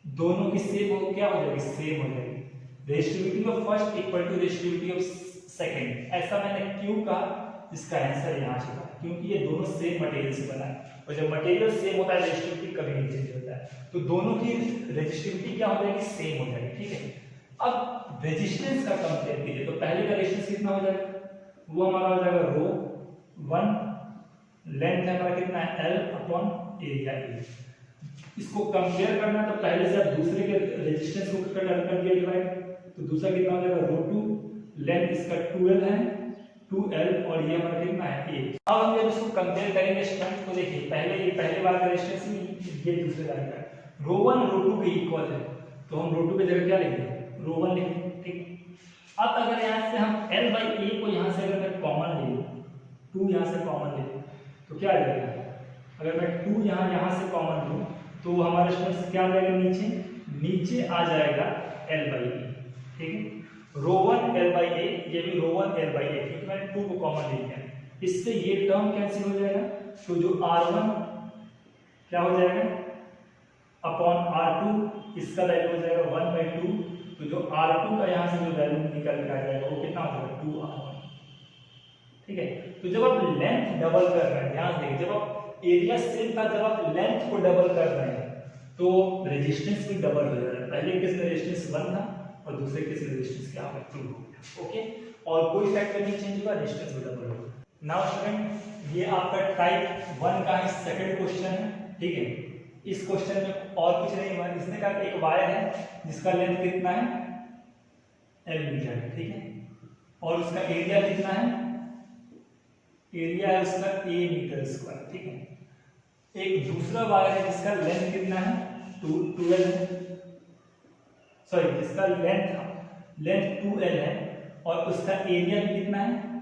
दोनों की सेम हो, क्या हो जाएगी, सेम हो जाएगी। Resistivity of first equal to resistivity of second, ऐसा मैंने क्यों कहा, इसका आंसर यहाँ चुका, क्योंकि ये दोनों सेम मटेरियल से बना है, और जब मटेरियल सेम होता है रेजिस्टिविटी कभी नहीं चेंज होता है। तो दोनों की रेजिस्टिविटी क्या हो जाएगी, सेम हो जाएगी, ठीक है। अब रेजिस्टेंस का कंपेयर कीजिए, तो पहले का रेजिस्टेंस कितना हो जाएगा, वो हमारा हो जाएगा रो 1, लेंथ हमारा कितना है L अपॉन एरिया A। इसको कंपेयर करना है तो पहले से आप दूसरे के रेजिस्टेंस को कर दिया डिवाइड, तो दूसरा कितना हो जाएगा रो 2, लेंथ इसका 2L है, 2L, और ये हमारा कितना है A। अब हम जब इसको कंपेयर करेंगे स्ट्रेंथ को, देखिए पहले ये पहले बार का रेजिस्टेंस नहीं, ये दूसरे बार का, रो 1 रो 2 के इक्वल है, तो हम रो 2 की जगह क्या लिखेंगे, रो 1 लिखेंगे, ठीक। अब अगर यहाँ से हम L/A को यहाँ से अगर मैं कॉमन ले लूँ, 2 यहाँ से कॉमन ले लूँ, तो क्या आ जाएगा, अगर मैं 2 यहाँ से कॉमन लूँ तो हमारा स्ट्रेंथ क्या आ जाएगा, नीचे आ जाएगा L/A, ठीक है। रो 1 L/A, ये भी रो 1 L/A, क्योंकि मैंने 2 को कॉमन ले लिया, इससे ये टर्म कैंसिल हो जाएगा, तो जो R1 क्या हो जाएगा अपॉन R2, इसका वैल्यू हो जाएगा 1/2, तो जो R2 का यहाँ से जो वैल्यू निकल के आ जाएगा वो कितना हो जाएगा 2R1, ठीक है। तो जब आप लेंथ डबल कर रहे हैं, ध्यान देंगे, जब आप एरिया सेम था, जब आप लेंथ को डबल कर रहे हैं तो रेजिस्टेंस भी डबल हो जाएगा। पहले केस में रेजिस्टेंस 1 था और दूसरे केस में रेजिस्टेंस क्या होगा, 2 हो गया, ओके। और कोई फैक्टर नहीं चेंज हुआ, रेजिस्टेंस भी डबल होगा। नाउ स्टूडेंट, ये आपका टाइप 1 का ही सेकंड क्वेश्चन है, ठीक है। इस क्वेश्चन में और कुछ नहीं हुआ, इसने कहा एक वायर है जिसका लेंथ कितना है L मीटर, ठीक है, और उसका एरिया कितना है, एरिया है उसका A मीटर स्क्वायर, ठीक है। एक दूसरा वायर है जिसका लेंथ कितना है 2L है, सॉरी जिसका लेंथ 2L है और उसका एरिया भी कितना है,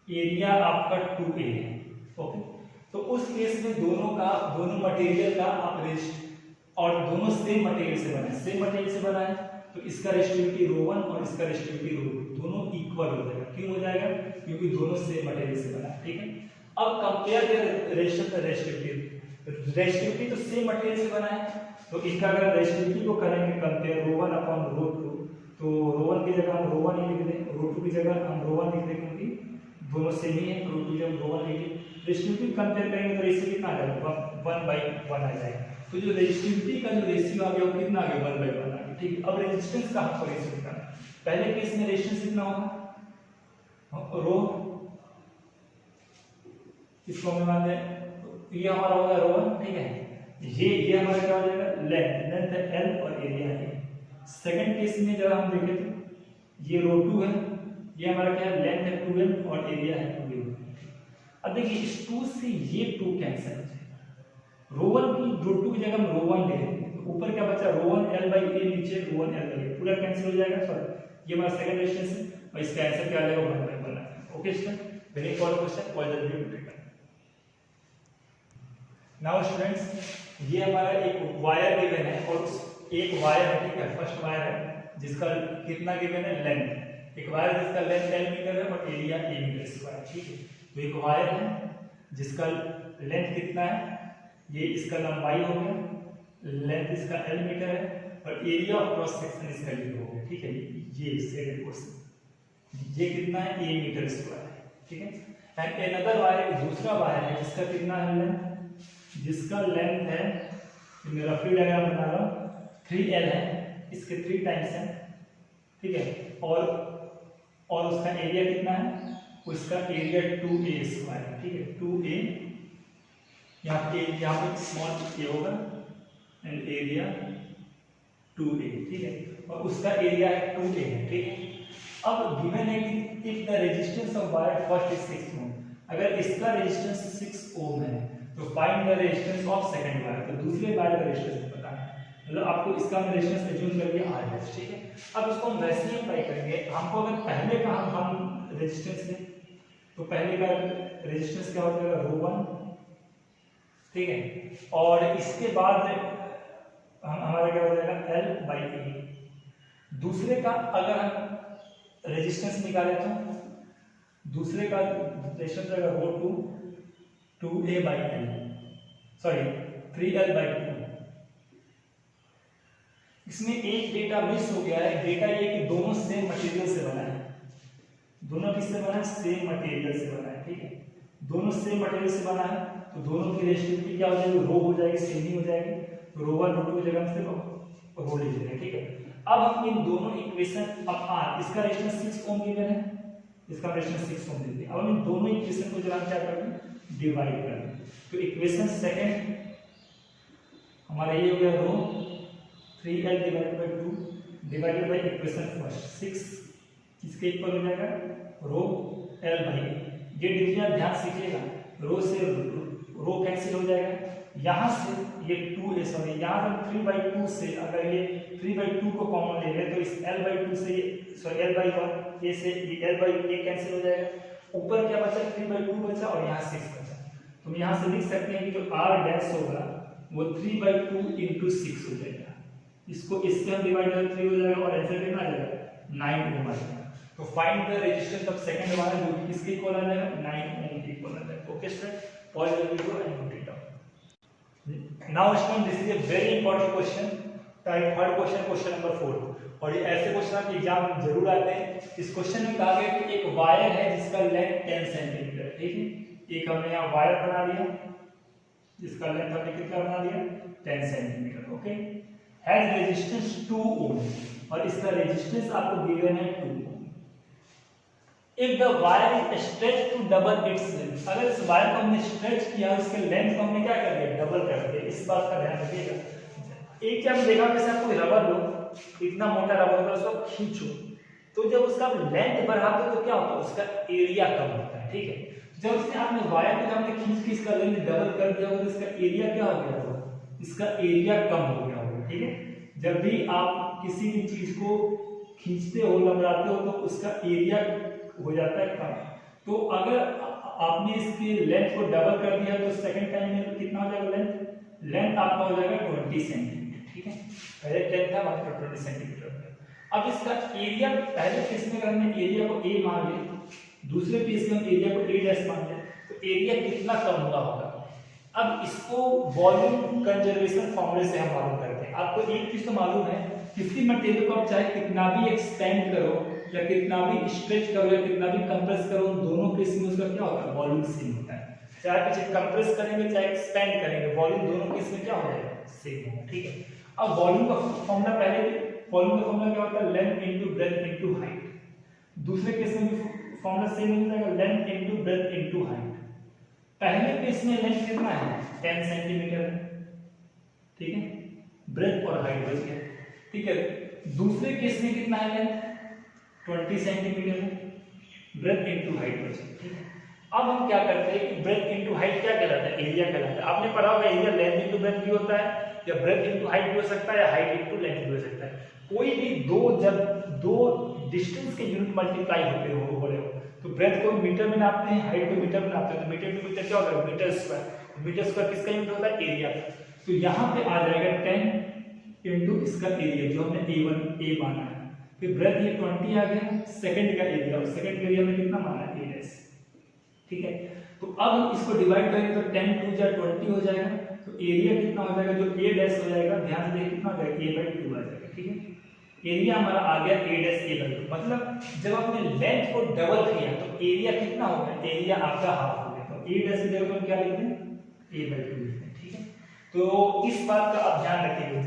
एरिया आपका 2A है, ओके। तो उस केस में दोनों मटेरियल का आप और दोनों सेम मटेरियल से बना है, सेम मटेरियल से बना है, तो इसका रेजिस्टिविटी रो 1 और इसका रेजिस्टिविटी रो 2 दोनों इक्वल हो जाएगा। क्यों हो जाएगा, क्योंकि दोनों सेम मटेरियल से बना है, ठीक है। अब कंपेयर रेजिस्टिविटी तो सेम मटेरियल से बना है, तो इनका अगर रेजिस्टिविटी को करेंगे कंपेयर रो 1 अपॉन रो 2, तो रो 1 की जगह हम रो 1 ही लिख दें, रो 2 की जगह हम रो 1 लिख दें, क्योंकि दोनों सेम ही है, रो 2 जब रो 1 लिखें, रेजिस्टिविटी कंपेयर करेंगे तो रेशियो कितना आ जाएगा 1/1 आ जाएगा। तो जो रेजिस्टिविटी का जो रेशियो आ गया वो कितना आ गया 1/1 आ गया, ठीक है। अब रेजिस्टेंस का हमको रेशियो निकालना है। पहले केस में रेजिस्टेंस कितना होगा, रो, इसको हम मान लें ये हमारा होगा रो 1, ठीक है। ये हमारा क्या हो जाएगा, लेंथ है L और एरिया है। सेकंड केस में जब हम देखें तो ये रो 2 है, ये हमारा क्या है लेंथ है 2m और एरिया है 2m। अब देखिए इस 2 से ये 2 कैंसिल हो जाएगा, रो 1 की रो 2 की जगह हम रो 1 ले लेते हैं, तो ऊपर क्या बचा रो 1 L बाई ए, नीचे रो 1 L बाई ए, पूरा कैंसिल हो जाएगा। सॉरी ये हमारा सेकंड रेजिस्टेंस है और इसका आंसर क्या आ जाएगा 1 by 1। Okay student, very important question, call the video to taken. Now students ये हमारा एक वायर गिवन है और एक वायर है, ठीक है, फर्स्ट वायर है जिसका कितना गिवन है लेंथ, एक वायर जिसका लेंथ L मीटर है और एरिया A मीटर स्क्वायर, ठीक है। तो एक वायर है जिसका लेंथ कितना है, ये इसका लंबाई हो गया, लेंथ इसका L मीटर है और एरिया ऑफ क्रॉस सेक्शन इसका ये हो गया, ठीक है। ये सेकंड पोर्शन ये कितना है A मीटर स्क्वायर है, ठीक है। एंड अनदर वायर दूसरा वायर है जिसका कितना है लेंथ, जिसका लेंथ है, मैं रफली डायग्राम बना रहा हूँ, 3L है, इसके 3 टाइम्स है, ठीक है। और उसका एरिया कितना है, उसका एरिया 2A स्क्वायर है, ठीक है। 2A यहाँ पे स्मॉल ए होगा एंड एरिया 2A, ठीक है। और उसका एरिया है 2A है, ठीक है। अब गिवन है कि if the resistance of wire first is 6 ओम, अगर इसका रेजिस्टेंस 6 ओम है तो find the resistance of second wire, तो दूसरे वायर का रेजिस्टेंस पता है, मतलब आपको इसका रेजिस्टेंस एज्यूम करके R, ठीक है। अब इसको हम वैसे ही अप्लाई करेंगे, हमको अगर पहले का हम रेजिस्टेंस लें तो पहले का रेजिस्टेंस क्या हो जाएगा रो 1, ठीक है। और इसके बाद हमारा क्या हो जाएगा L बाई ए। दूसरे का अगर हम रेजिस्टेंस निकाले तो दूसरे का रेजिस्टेंस रहेगा रो 2A by L, sorry 3L by 2। इसमें एक डेटा मिस हो गया है, डेटा ये कि दोनों सेम मटेरियल से बना है, दोनों किससे बना है, सेम मटेरियल से बना है, ठीक है। दोनों सेम मटेरियल से बना है तो दोनों की रेजिस्टिविटी क्या हो जाएगी, रो हो जाएगी, सेम ही हो जाएगी, तो रो 1 रो 2 की जगह से रो ले लेंगे, ठीक है। अब हम इन दोनों इक्वेशन, अब R इसका रेजिस्टेंस 6 ओम गिवन है, इसका रेजिस्टेंस 6 ओम देते हैं। अब हम इन दोनों इक्वेशन को जरा क्या करेंगे, डिवाइड करेंगे। तो इक्वेशन सेकंड हमारा ये हो गया रो 3L divided by 2 divided by equation first 6 किसके इक्वल हो जाएगा, रो L बाई ए। ये डिवीजन ध्यान सीखिएगा, रो से रो कैंसिल हो जाएगा, यहाँ से ये 2A, सॉरी यहाँ से 3/2 से अगर ये 3/2 को कॉमन ले लें तो इस L/2 से, सॉरी L/1 ए से ये L/a कैंसिल हो जाएगा, ऊपर क्या बचा 3/2 बचा और यहाँ 6 बचा। तो हम यहाँ से लिख सकते हैं कि जो R डैश होगा वो 3/2 × 6 हो जाएगा, इसको इससे हम डिवाइड करें 3 हो जाएगा और आंसर कितना आ जाएगा 9 ओम आ जाएगा। तो find the resistance of second wire, जो कि किसके इक्वल आ जाएगा 9 ओम के इक्वल आ जाएगा। Okay student, pause the video and note it down. Now student this is a very important question, type third question, question number 4। और ये ऐसे क्वेश्चन आपके एग्जाम में जरूर आते हैं। इस क्वेश्चन में कहा गया कि एक वायर है जिसका लेंथ 10 सेंटीमीटर, ठीक है। एक हमने यहाँ वायर बना लिया जिसका लेंथ हमने कितना बना दिया 10 centimetre, okay. Has resistance 2 ohm और इसका रेजिस्टेंस आपको गिवन है 2 ohm. If the wire is stretch to double its length, अगर इस वायर को हमने स्ट्रेच किया उसके लेंथ को हमने क्या कर दिया डबल कर दिया, इस बात का ध्यान रखिएगा। एक क्या हमने देखा जैसे आप कोई रबर लो, इतना मोटा रबर होगा उसको खींचो तो जब उसका लेंथ बढ़ाते हो तो क्या होता है उसका एरिया कम होता है, ठीक है। जब से आपने वायर को हमने खींच के इसका लेंथ डबल कर दिया तो इसका एरिया क्या हो गया होगा, इसका एरिया कम हो गया होगा, ठीक है। जब भी आप किसी भी चीज को खींचते हो लंबराते हो तो उसका एरिया हो जाता है कम। तो अगर आपने इसके लेंथ को डबल कर दिया तो सेकंड टाइम में कितना हो जाएगा लेंथ आपका हो जाएगा 20 सेंटीमीटर, ठीक है। पहले 10 था बाद में 20 सेंटीमीटर। अब इसका एरिया पहले केस में अगर हमने एरिया को a मान लिया, दूसरे केस में हम एरिया को a डैश मान लिया तो एरिया कितना कम होगा। अब इसको वॉल्यूम कंजर्वेशन फॉर्मूले से हम मालूम करते हैं। आपको एक चीज तो मालूम है, किसी मटेरियल को आप चाहे कितना भी एक्सपेंड करो या कितना भी स्ट्रेच करो या कितना भी कंप्रेस करो, दोनों केस में उसका क्या होता है वॉल्यूम सेम होता है। चाहे पीछे कंप्रेस करेंगे चाहे एक्सपेंड करेंगे, वॉल्यूम दोनों केस में क्या हो जाएगा सेम होगा, ठीक है। अब वॉल्यूम का फॉर्मूला पहले, वॉल्यूम का फॉर्मूला क्या होता है length into breadth into height. दूसरे केस में भी फॉर्मूला सेम हो जाएगा length into breadth into height. पहले केस में लेंथ कितना है 10 सेंटीमीटर है, ठीक है, ब्रेड्थ और हाइट बच गया, ठीक है। दूसरे केस में कितना है लेंथ 20 सेंटीमीटर है, ब्रेथ इनटू हाइट बचा, ठीक है। अब हम क्या करते हैं कि ब्रेथ इनटू हाइट क्या कहलाता है, एरिया कहलाता है। आपने पढ़ा होगा एरिया लेंथ इनटू ब्रेथ भी होता है, या ब्रेथ इनटू हाइट भी हो सकता है, या हाइट इनटू लेंथ भी हो सकता है। कोई भी जब दो डिस्टेंस के यूनिट मल्टीप्लाई होते हो बोले हो, तो ब्रेथ को मीटर में नापते हैं, हाइट को मीटर में नापते हैं, तो मीटर टू मीटर क्या होगा, मीटर स्क्वायर। मीटर स्क्वायर किसका यूनिट होता है, एरिया का। तो यहाँ पे आ जाएगा 10 इंटू इसका एरिया जो हमने A माना है, फिर ब्रेथ ये 20 आ गया, सेकंड का एरिया, और सेकंड का एरिया में कितना माना है, A डैश, ठीक है। तो अब हम इसको डिवाइड करेंगे तो 10 2 जा 20 हो जाएगा, तो एरिया कितना हो जाएगा, जो A डैश हो जाएगा, ध्यान से देखिए कितना हो जाएगा, A/2 आ जाएगा, ठीक है। एरिया हमारा आ गया A डैश A/2, मतलब जब आपने लेंथ को डबल किया तो एरिया कितना हो गया, एरिया आपका हाफ हो गया। तो A डैश की जगह पर क्या लिखते हैं, A/2 लिखते हैं, ठीक है। तो इस बात का आप ध्यान रखिएगा।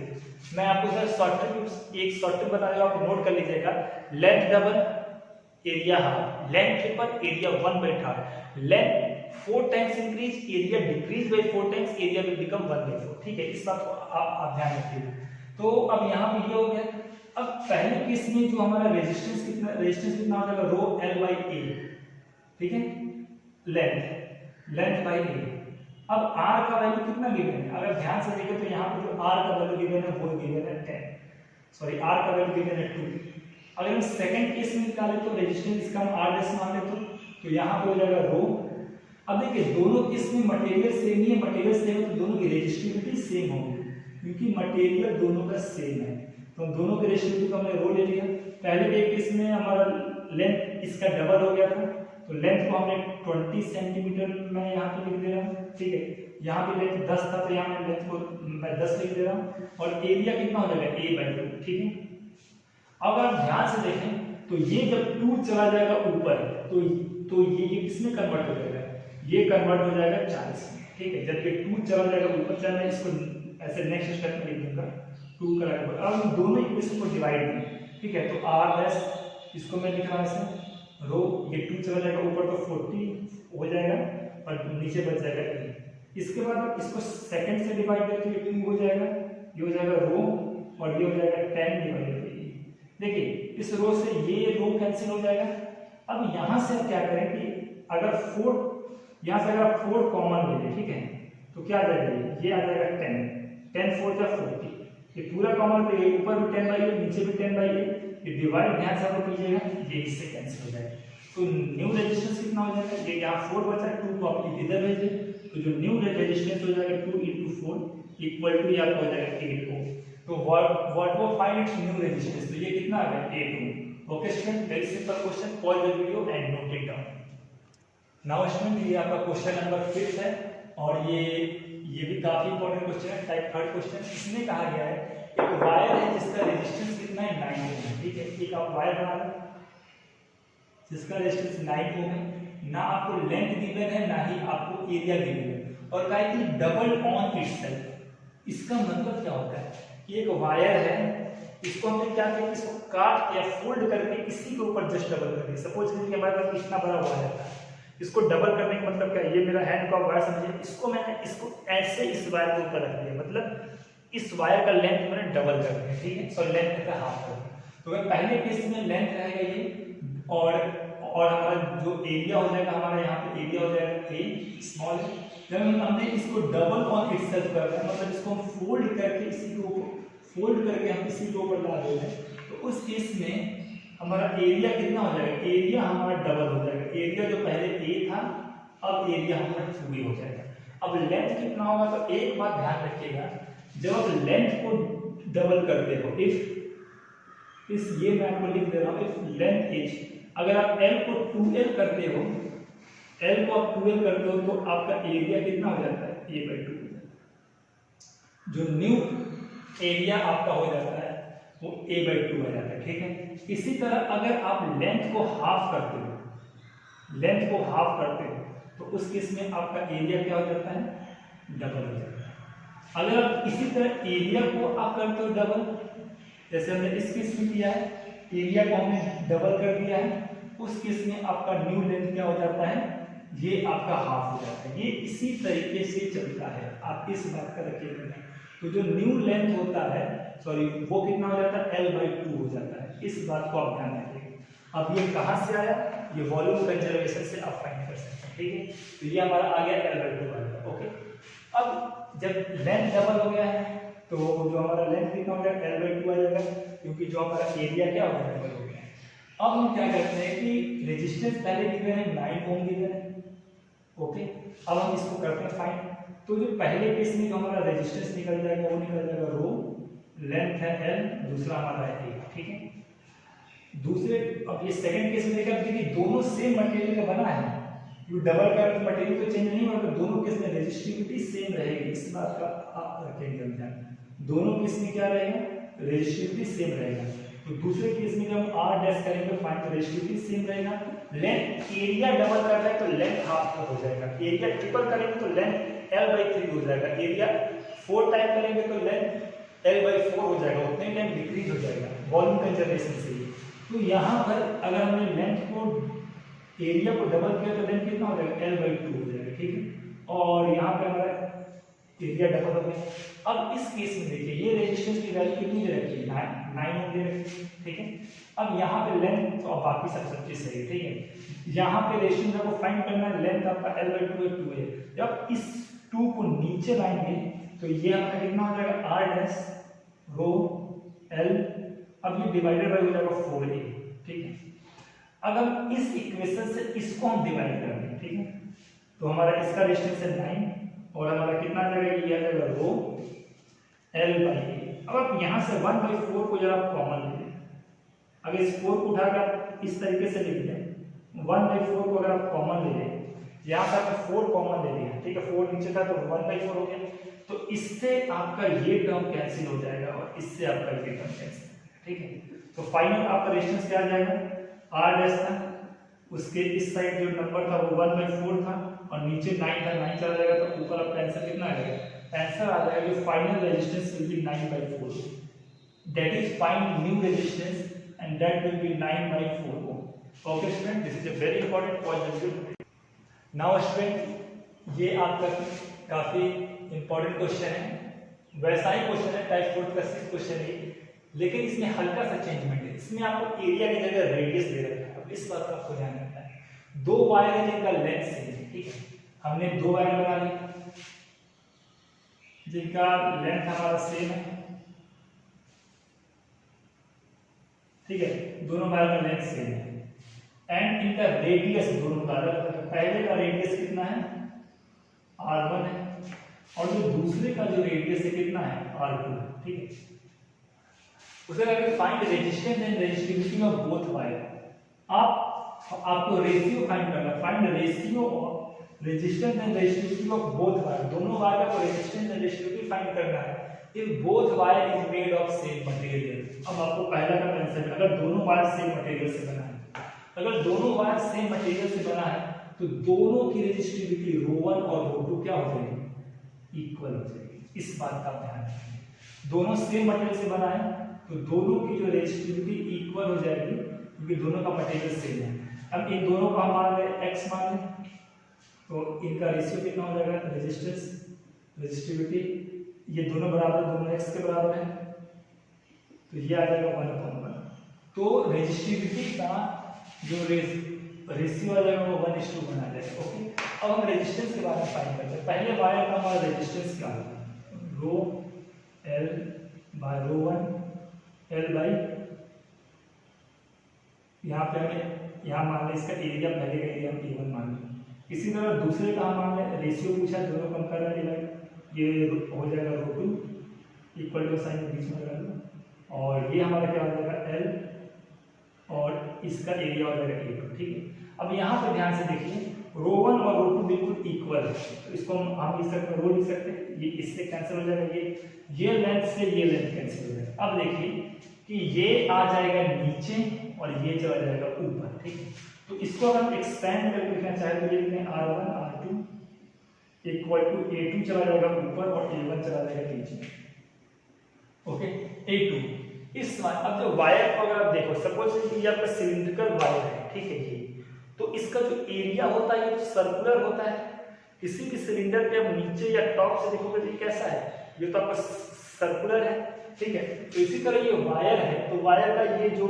मैं आपको सर एक शॉर्टकट बता रहा हूं, आप नोट कर लीजिएगा। Length double, area half, length triple, area 1/3, length 4 times increase, area decrease by 4 times, area will become 1/4, ठीक है। इस बात को आप ध्यान रखिएगा। तो अब यहाँ पे ये हो गया। अब पहले केस में जो हमारा रेजिस्टेंस कितना हो जाएगा, रो L/A, ठीक है, लेंथ बाय A। अब R का वैल्यू कितना गिवन है, अगर ध्यान से देखें तो यहाँ पे जो R का वैल्यू गिवन है वो गिवन है 10, सॉरी R का वैल्यू गिवन है 2। अगर हम सेकंड केस में निकाले तो रेजिस्टेंस इसका हम R डैश मान लेते तो यहाँ पे हो जाएगा रो। अब देखिए दोनों केस में मटेरियल सेम ही है, मटेरियल सेम है तो दोनों की रेजिस्टिविटी सेम होगी, क्योंकि मटेरियल दोनों का सेम है, तो दोनों की रेजिस्टिविटी को हमने रो ले लिया। पहले के केस में हमारा लेंथ इसका डबल हो गया था, तो लेंथ को हमने 20 सेंटीमीटर में यहाँ पे लिख दे रहा हूँ, ठीक है। यहाँ पे लेंथ 10 था तो यहाँ पे लेंथ को मैं 10 लिख दे रहा हूँ, और एरिया कितना हो जाएगा, A/2, ठीक है। अब आप ध्यान से देखें तो ये जब 2 चला जाएगा ऊपर तो ये किसमें कन्वर्ट हो जाएगा, ये कन्वर्ट हो जाएगा 40 में, ठीक है। जब ये 2 चला जाएगा ऊपर, चाहे मैं इसको ऐसे नेक्स्ट स्टेप में लिख दूंगा 2 का लगभग। अब हम दोनों इक्वेशन को डिवाइड करें, ठीक है। तो R डैश इसको मैं लिख रहा हूँ इसमें रो, ये 2 चला जाएगा ऊपर तो 40 हो जाएगा और नीचे बच जाएगा E। इसके बाद आप इसको सेकंड से डिवाइड करें तो ये 2 हो जाएगा, ये हो जाएगा रो, और ये हो जाएगा 10 डिवाइडेड बाय E। देखिए इस रो से ये रो कैंसिल हो जाएगा। अब यहाँ से आप क्या करें कि अगर 4 यहाँ से अगर आप 4 कॉमन ले लें, ठीक है, तो क्या आ जाएगा, ये आ जाएगा 10 4 जा 40, ये पूरा कॉमन तो ये ऊपर भी 10/8 नीचे भी 10/8, ये डिवाइड ध्यान से आप कीजिएगा, ये इससे कैंसिल हो जाएगा। तो न्यू रेजिस्टेंस कितना हो जाएगा, ये यहाँ 4 बचा है, 2 को आप इधर भेज दें, तो जो न्यू रेजिस्टेंस हो जाएगा 2 × 4 इक्वल टू ये आपको हो जाएगा 8 ओम। तो what was find its new resistance, तो ये कितना आ गया 8 ohm. Okay student, very simple question, pause the video and note it down. Now student ये आपका क्वेश्चन नंबर 5 है, और ये भी काफी इंपॉर्टेंट क्वेश्चन है, टाइप 3 क्वेश्चन। इसमें कहा गया है एक वायर है जिसका रेजिस्टेंस कितना है 9 ओम है, ठीक है। एक आप वायर बना लो जिसका रेजिस्टेंस 9 ओम है, ना आपको लेंथ गिवन है ना ही आपको एरिया गिवन है, और कहा है कि डबल ऑन इटसेल्फ। इसका मतलब क्या होता है कि एक वायर है, इसको हमने क्या किया, इसको काट या फोल्ड करके इसी के ऊपर जस्ट डबल कर दिया। सपोज कीजिए हमारे पास इतना बड़ा वायर था, इसको डबल करने का मतलब क्या है, ये मेरा हैंड का वायर समझिए, इसको मैंने इसको ऐसे इस वायर के ऊपर रख दिया, मतलब इस वायर का लेंथ मैंने डबल कर दिया, ठीक है। सो लेंथ का हाफ कर दिया, तो अगर पहले केस में लेंथ रहेगा ये, और हमारा जो एरिया हो जाएगा, हमारा यहाँ पे एरिया हो जाएगा A स्मॉल है। जब हमने इसको डबल ऑन इटसेल्फ कर रहे हैं, मतलब इसको हम फोल्ड करके इसी के ऊपर हम इसी के ऊपर ला रहे हैं, तो उस केस में हमारा एरिया कितना हो जाएगा, एरिया हमारा डबल हो जाएगा। एरिया जो पहले A था अब एरिया हमारा 2A हो जाएगा। अब लेंथ कितना होगा, तो एक बात ध्यान रखिएगा, जब आप लेंथ को डबल करते हो, ये मैं आपको लिख दे रहा हूँ, इफ लेंथ इज, अगर आप L को 2L करते हो, L को आप 2L करते हो तो आपका एरिया कितना हो जाता है, A/2। जो न्यू एरिया आपका हो जाता है वो A/2 हो जाता है, ठीक है। इसी तरह अगर आप लेंथ को हाफ करते हो, तो उस केस में आपका एरिया क्या हो जाता है, डबल हो जाता है। अगर आप इसी तरह एरिया को आप करते हो डबल, जैसे हमने इस केस में किया है, एरिया को हमने डबल कर दिया है, उस केस में आपका न्यू लेंथ क्या हो जाता है, ये आपका हाफ हो जाता है। ये इसी तरीके से चलता है, आप इस बात का रखिएगा। तो जो न्यू लेंथ होता है, सॉरी, वो कितना हो जाता है, L/2 हो जाता है। इस बात को आप ध्यान रखिएगा। अब ये कहाँ से आया, ये वॉल्यूम कंजर्वेशन से आप फाइंड कर सकते हैं, ठीक है। तो ये हमारा आ गया L/2 आ गया, ओके। अब जब लेंथ डबल हो गया है तो जो हमारा लेंथ कितना हो जाएगा, L/2 आ जाएगा, क्योंकि जो हमारा एरिया क्या हो गया, डबल हो गया है। अब हम क्या करते हैं कि रेजिस्टेंस पहले गिवन है 9 ओम गिवन है, ओके। अब हम इसको करते हैं फाइंड। तो जो पहले केस में जो हमारा रेजिस्टेंस निकल जाएगा वो निकल जाएगा रो, लेंथ है L, दूसरा हमारा है A, ठीक है। दूसरे अब ये सेकंड केस में देखा कि दोनों सेम मटेरियल का बना है, ये डबल का मटेरियल तो चेंज नहीं होगा, तो दोनों केस में रेजिस्टिविटी सेम रहेगी, इस बात का आप रखेंगे ध्यान। दोनों केस में क्या रहेगा, रेजिस्टिविटी सेम रहेगा। तो दूसरे केस में जब हम R डैश करेंगे फाइंड, तो रेजिस्टिविटी सेम रहेगा। लेंथ एरिया डबल कर रहा है तो लेंथ हाफ का हो जाएगा, एरिया ट्रिपल करेंगे तो लेंथ L/3 हो जाएगा, एरिया 4 टाइम करेंगे तो लेंथ L/4 हो जाएगा, उतने टाइम डिक्रीज हो जाएगा वॉल्यूम कंजर्वेशन से। तो यहाँ पर अगर हमने लेंथ को एरिया को डबल किया तो लेंथ कितना हो जाएगा, L/2 हो जाएगा, ठीक है। और यहाँ पे हमारा एरिया डबल हो गया। अब इस केस में देखिए ये रेजिस्टेंस की वैल्यू कितनी दे रखी है, 9 ओम दे रखी है, ठीक है। अब यहाँ पे लेंथ और बाकी सब चीज सही है, ठीक है। यहाँ पे रेजिस्टेंस आपको फाइंड करना है, लेंथ आपका L/2 है। जब इस 2 को नीचे लाएंगे तो ये हमारा कितना हो जाएगा, R डैश रो L, अब ये डिवाइडेड बाय हो जाएगा 4A, ठीक है। अगर इस इक्वेशन से इसको हम डिवाइड कर दें, ठीक है, तो हमारा इसका रेजिस्टेंस है 9 और हमारा कितना आ जाएगा, ये आ जाएगा रो L/A। अब आप यहाँ से 1/4 को जरा कॉमन ले लें, अगर इस 4 को उठाकर इस तरीके से लिख दें, 1/4 को अगर आप कॉमन ले लें, यहाँ से आपने 4 कॉमन ले लिया, ठीक है, 4 नीचे था तो 1/4 हो गया, तो इससे आपका ये टर्म कैंसिल हो जाएगा और इससे आपका ये टर्म कैंसिल, ठीक है। तो फाइनल आपका रेजिस्टेंस क्या आ जाएगा, R डैश था, उसके इस साइड जो नंबर था वो 1/4 था और नीचे 9 था, 9 चला जाएगा तो ऊपर आपका आंसर कितना आ जाएगा, आंसर आ जाएगा जो final resistance will be 9/4, that is find new resistance and that will be 9/4 ohm. Okay student, this is a very important point. Now student, ये आपका काफी इंपॉर्टेंट क्वेश्चन है, वैसा ही क्वेश्चन है टाइप 4 का क्वेश्चन है, लेकिन इसमें हल्का सा चेंजमेंट है। इसमें आपको एरिया की जगह रेडियस दे रखा है। अब इस बात का आपको ध्यान रखना है, 2 वायर है जिनका लेंथ सेम है, ठीक है। हमने 2 वायर बना ली जिनका लेंथ हमारा सेम है, ठीक है, दोनों वायर का लेंथ सेम है एंड इनका रेडियस दोनों का अलग है। पहले का रेडियस कितना है, R1 है और जो दूसरे का जो रेडियस है कितना है, R2, ठीक है। उसे अगर find resistance and resistivity of both wire, आपको रेशियो फाइंड करना, find ratio of resistance and resistivity of both wire, दोनों वायर का रेजिस्टेंस एंड रेजिस्टिविटी फाइंड करना है if both wire is made of same material. अब आपको पहला का आंसर, अगर दोनों वायर सेम मटेरियल से बना है, अगर दोनों वायर सेम मटेरियल से बना है तो दोनों की रेजिस्टिविटी ρ1 और ρ2 क्या हो जाएगी, इक्वल हो जाएगी। इस बात का ध्यान रखें, दोनों सेम मटेरियल से बना है तो दोनों की जो रेजिस्टिविटी इक्वल हो जाएगी क्योंकि दोनों का मटेरियल सेम है। अब इन दोनों का हम मान लें x मान लें तो इनका रेशियो कितना हो जाएगा, रेजिस्टेंस रेजिस्टिविटी, ये दोनों बराबर, दोनों x के बराबर है तो ये आ जाएगा 1/1। तो रेजिस्टिविटी का जो रेशियो आ जाएगा वो 1:2 बना जाएगा, ओके। अब हम रेजिस्टेंस के बारे में फाइंड करते हैं। पहले वायर का हमारा रेजिस्टेंस क्या है, रो L/ρ1 L/, यहाँ पे हमें यहाँ मान लें इसका एरिया, पहले का एरिया हम A1 मान लें। इसी तरह दूसरे का हम मान लें, रेशियो पूछा, दोनों कम कर रहा है, ये हो जाएगा ρ2 इक्वल टू साइन बीच में लगा दो और ये हमारा क्या हो जाएगा L और इसका एरिया हो जाएगा A2, ठीक है। अब यहाँ पे ध्यान से देखिए, ρ1 और ρ2 बिल्कुल इक्वल है तो इसको हम लिख सकते हैं, रो लिख सकते हैं, ये इससे कैंसिल हो जाएगा, ये लेंथ से ये लेंथ कैंसिल हो जाएगा। अब देखिए कि ये आ जाएगा नीचे और ये चला जाएगा ऊपर, ठीक है। तो इसको अगर हम एक्सपेंड करके लिखना चाहें तो ये लिखते हैं R1 R2 equal to A2 चला जाएगा ऊपर और A1 चला जाएगा नीचे, ओके। A2 इस अब जो वायर को अगर आप देखो, सपोज ये आपका सिलिंड्रिकल वायर है, ठीक है, ये तो इसका जो एरिया होता है ये सर्कुलर होता है। किसी भी सिलेंडर पे आप नीचे या टॉप से देखोगे तो ये कैसा है, ये तो आपका सर्कुलर है, ठीक है। तो इसी तरह ये वायर है तो वायर का ये जो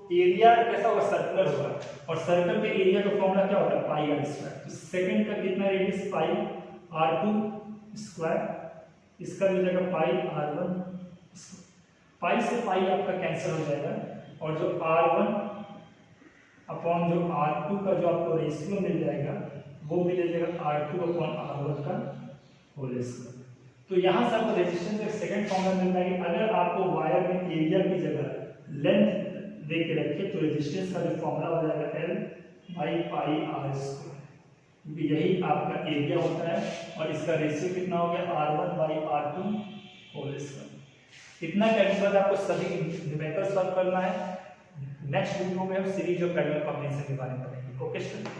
एरिया कैसा होगा, सर्कुलर होगा, और सर्कल के एरिया का फॉर्मूला क्या होता है, पाई आर स्क्वायर। तो सेकंड का कितना रेडियस, पाई r2 स्क्वायर, इसका भी हो जाएगा पाई r1, पाई से पाई आपका कैंसिल हो जाएगा, और जो r1 अपॉन जो r2 का जो आपको रेशियो मिल जाएगा वो मिल जाएगा r2 अपॉन r1 का होल स्क्वायर। तो यहाँ से आपको रेजिस्टेंस का सेकंड फॉर्मूला मिल रहा है कि अगर आपको वायर में एरिया की जगह लेंथ दे के रखे तो रेजिस्टेंस का जो फॉर्मूला हो जाएगा L by pi r square, क्योंकि यही आपका एरिया होता है, और इसका रेशियो कितना हो गया, r1 by r2 whole square. इतना करने के बाद आपको सभी न्यूमेरिकल सॉल्व करना है। नेक्स्ट वीडियो में हम सीरीज ऑफ पैरेलल कॉम्बिनेशन के बारे में पढ़ेंगे। Okay student.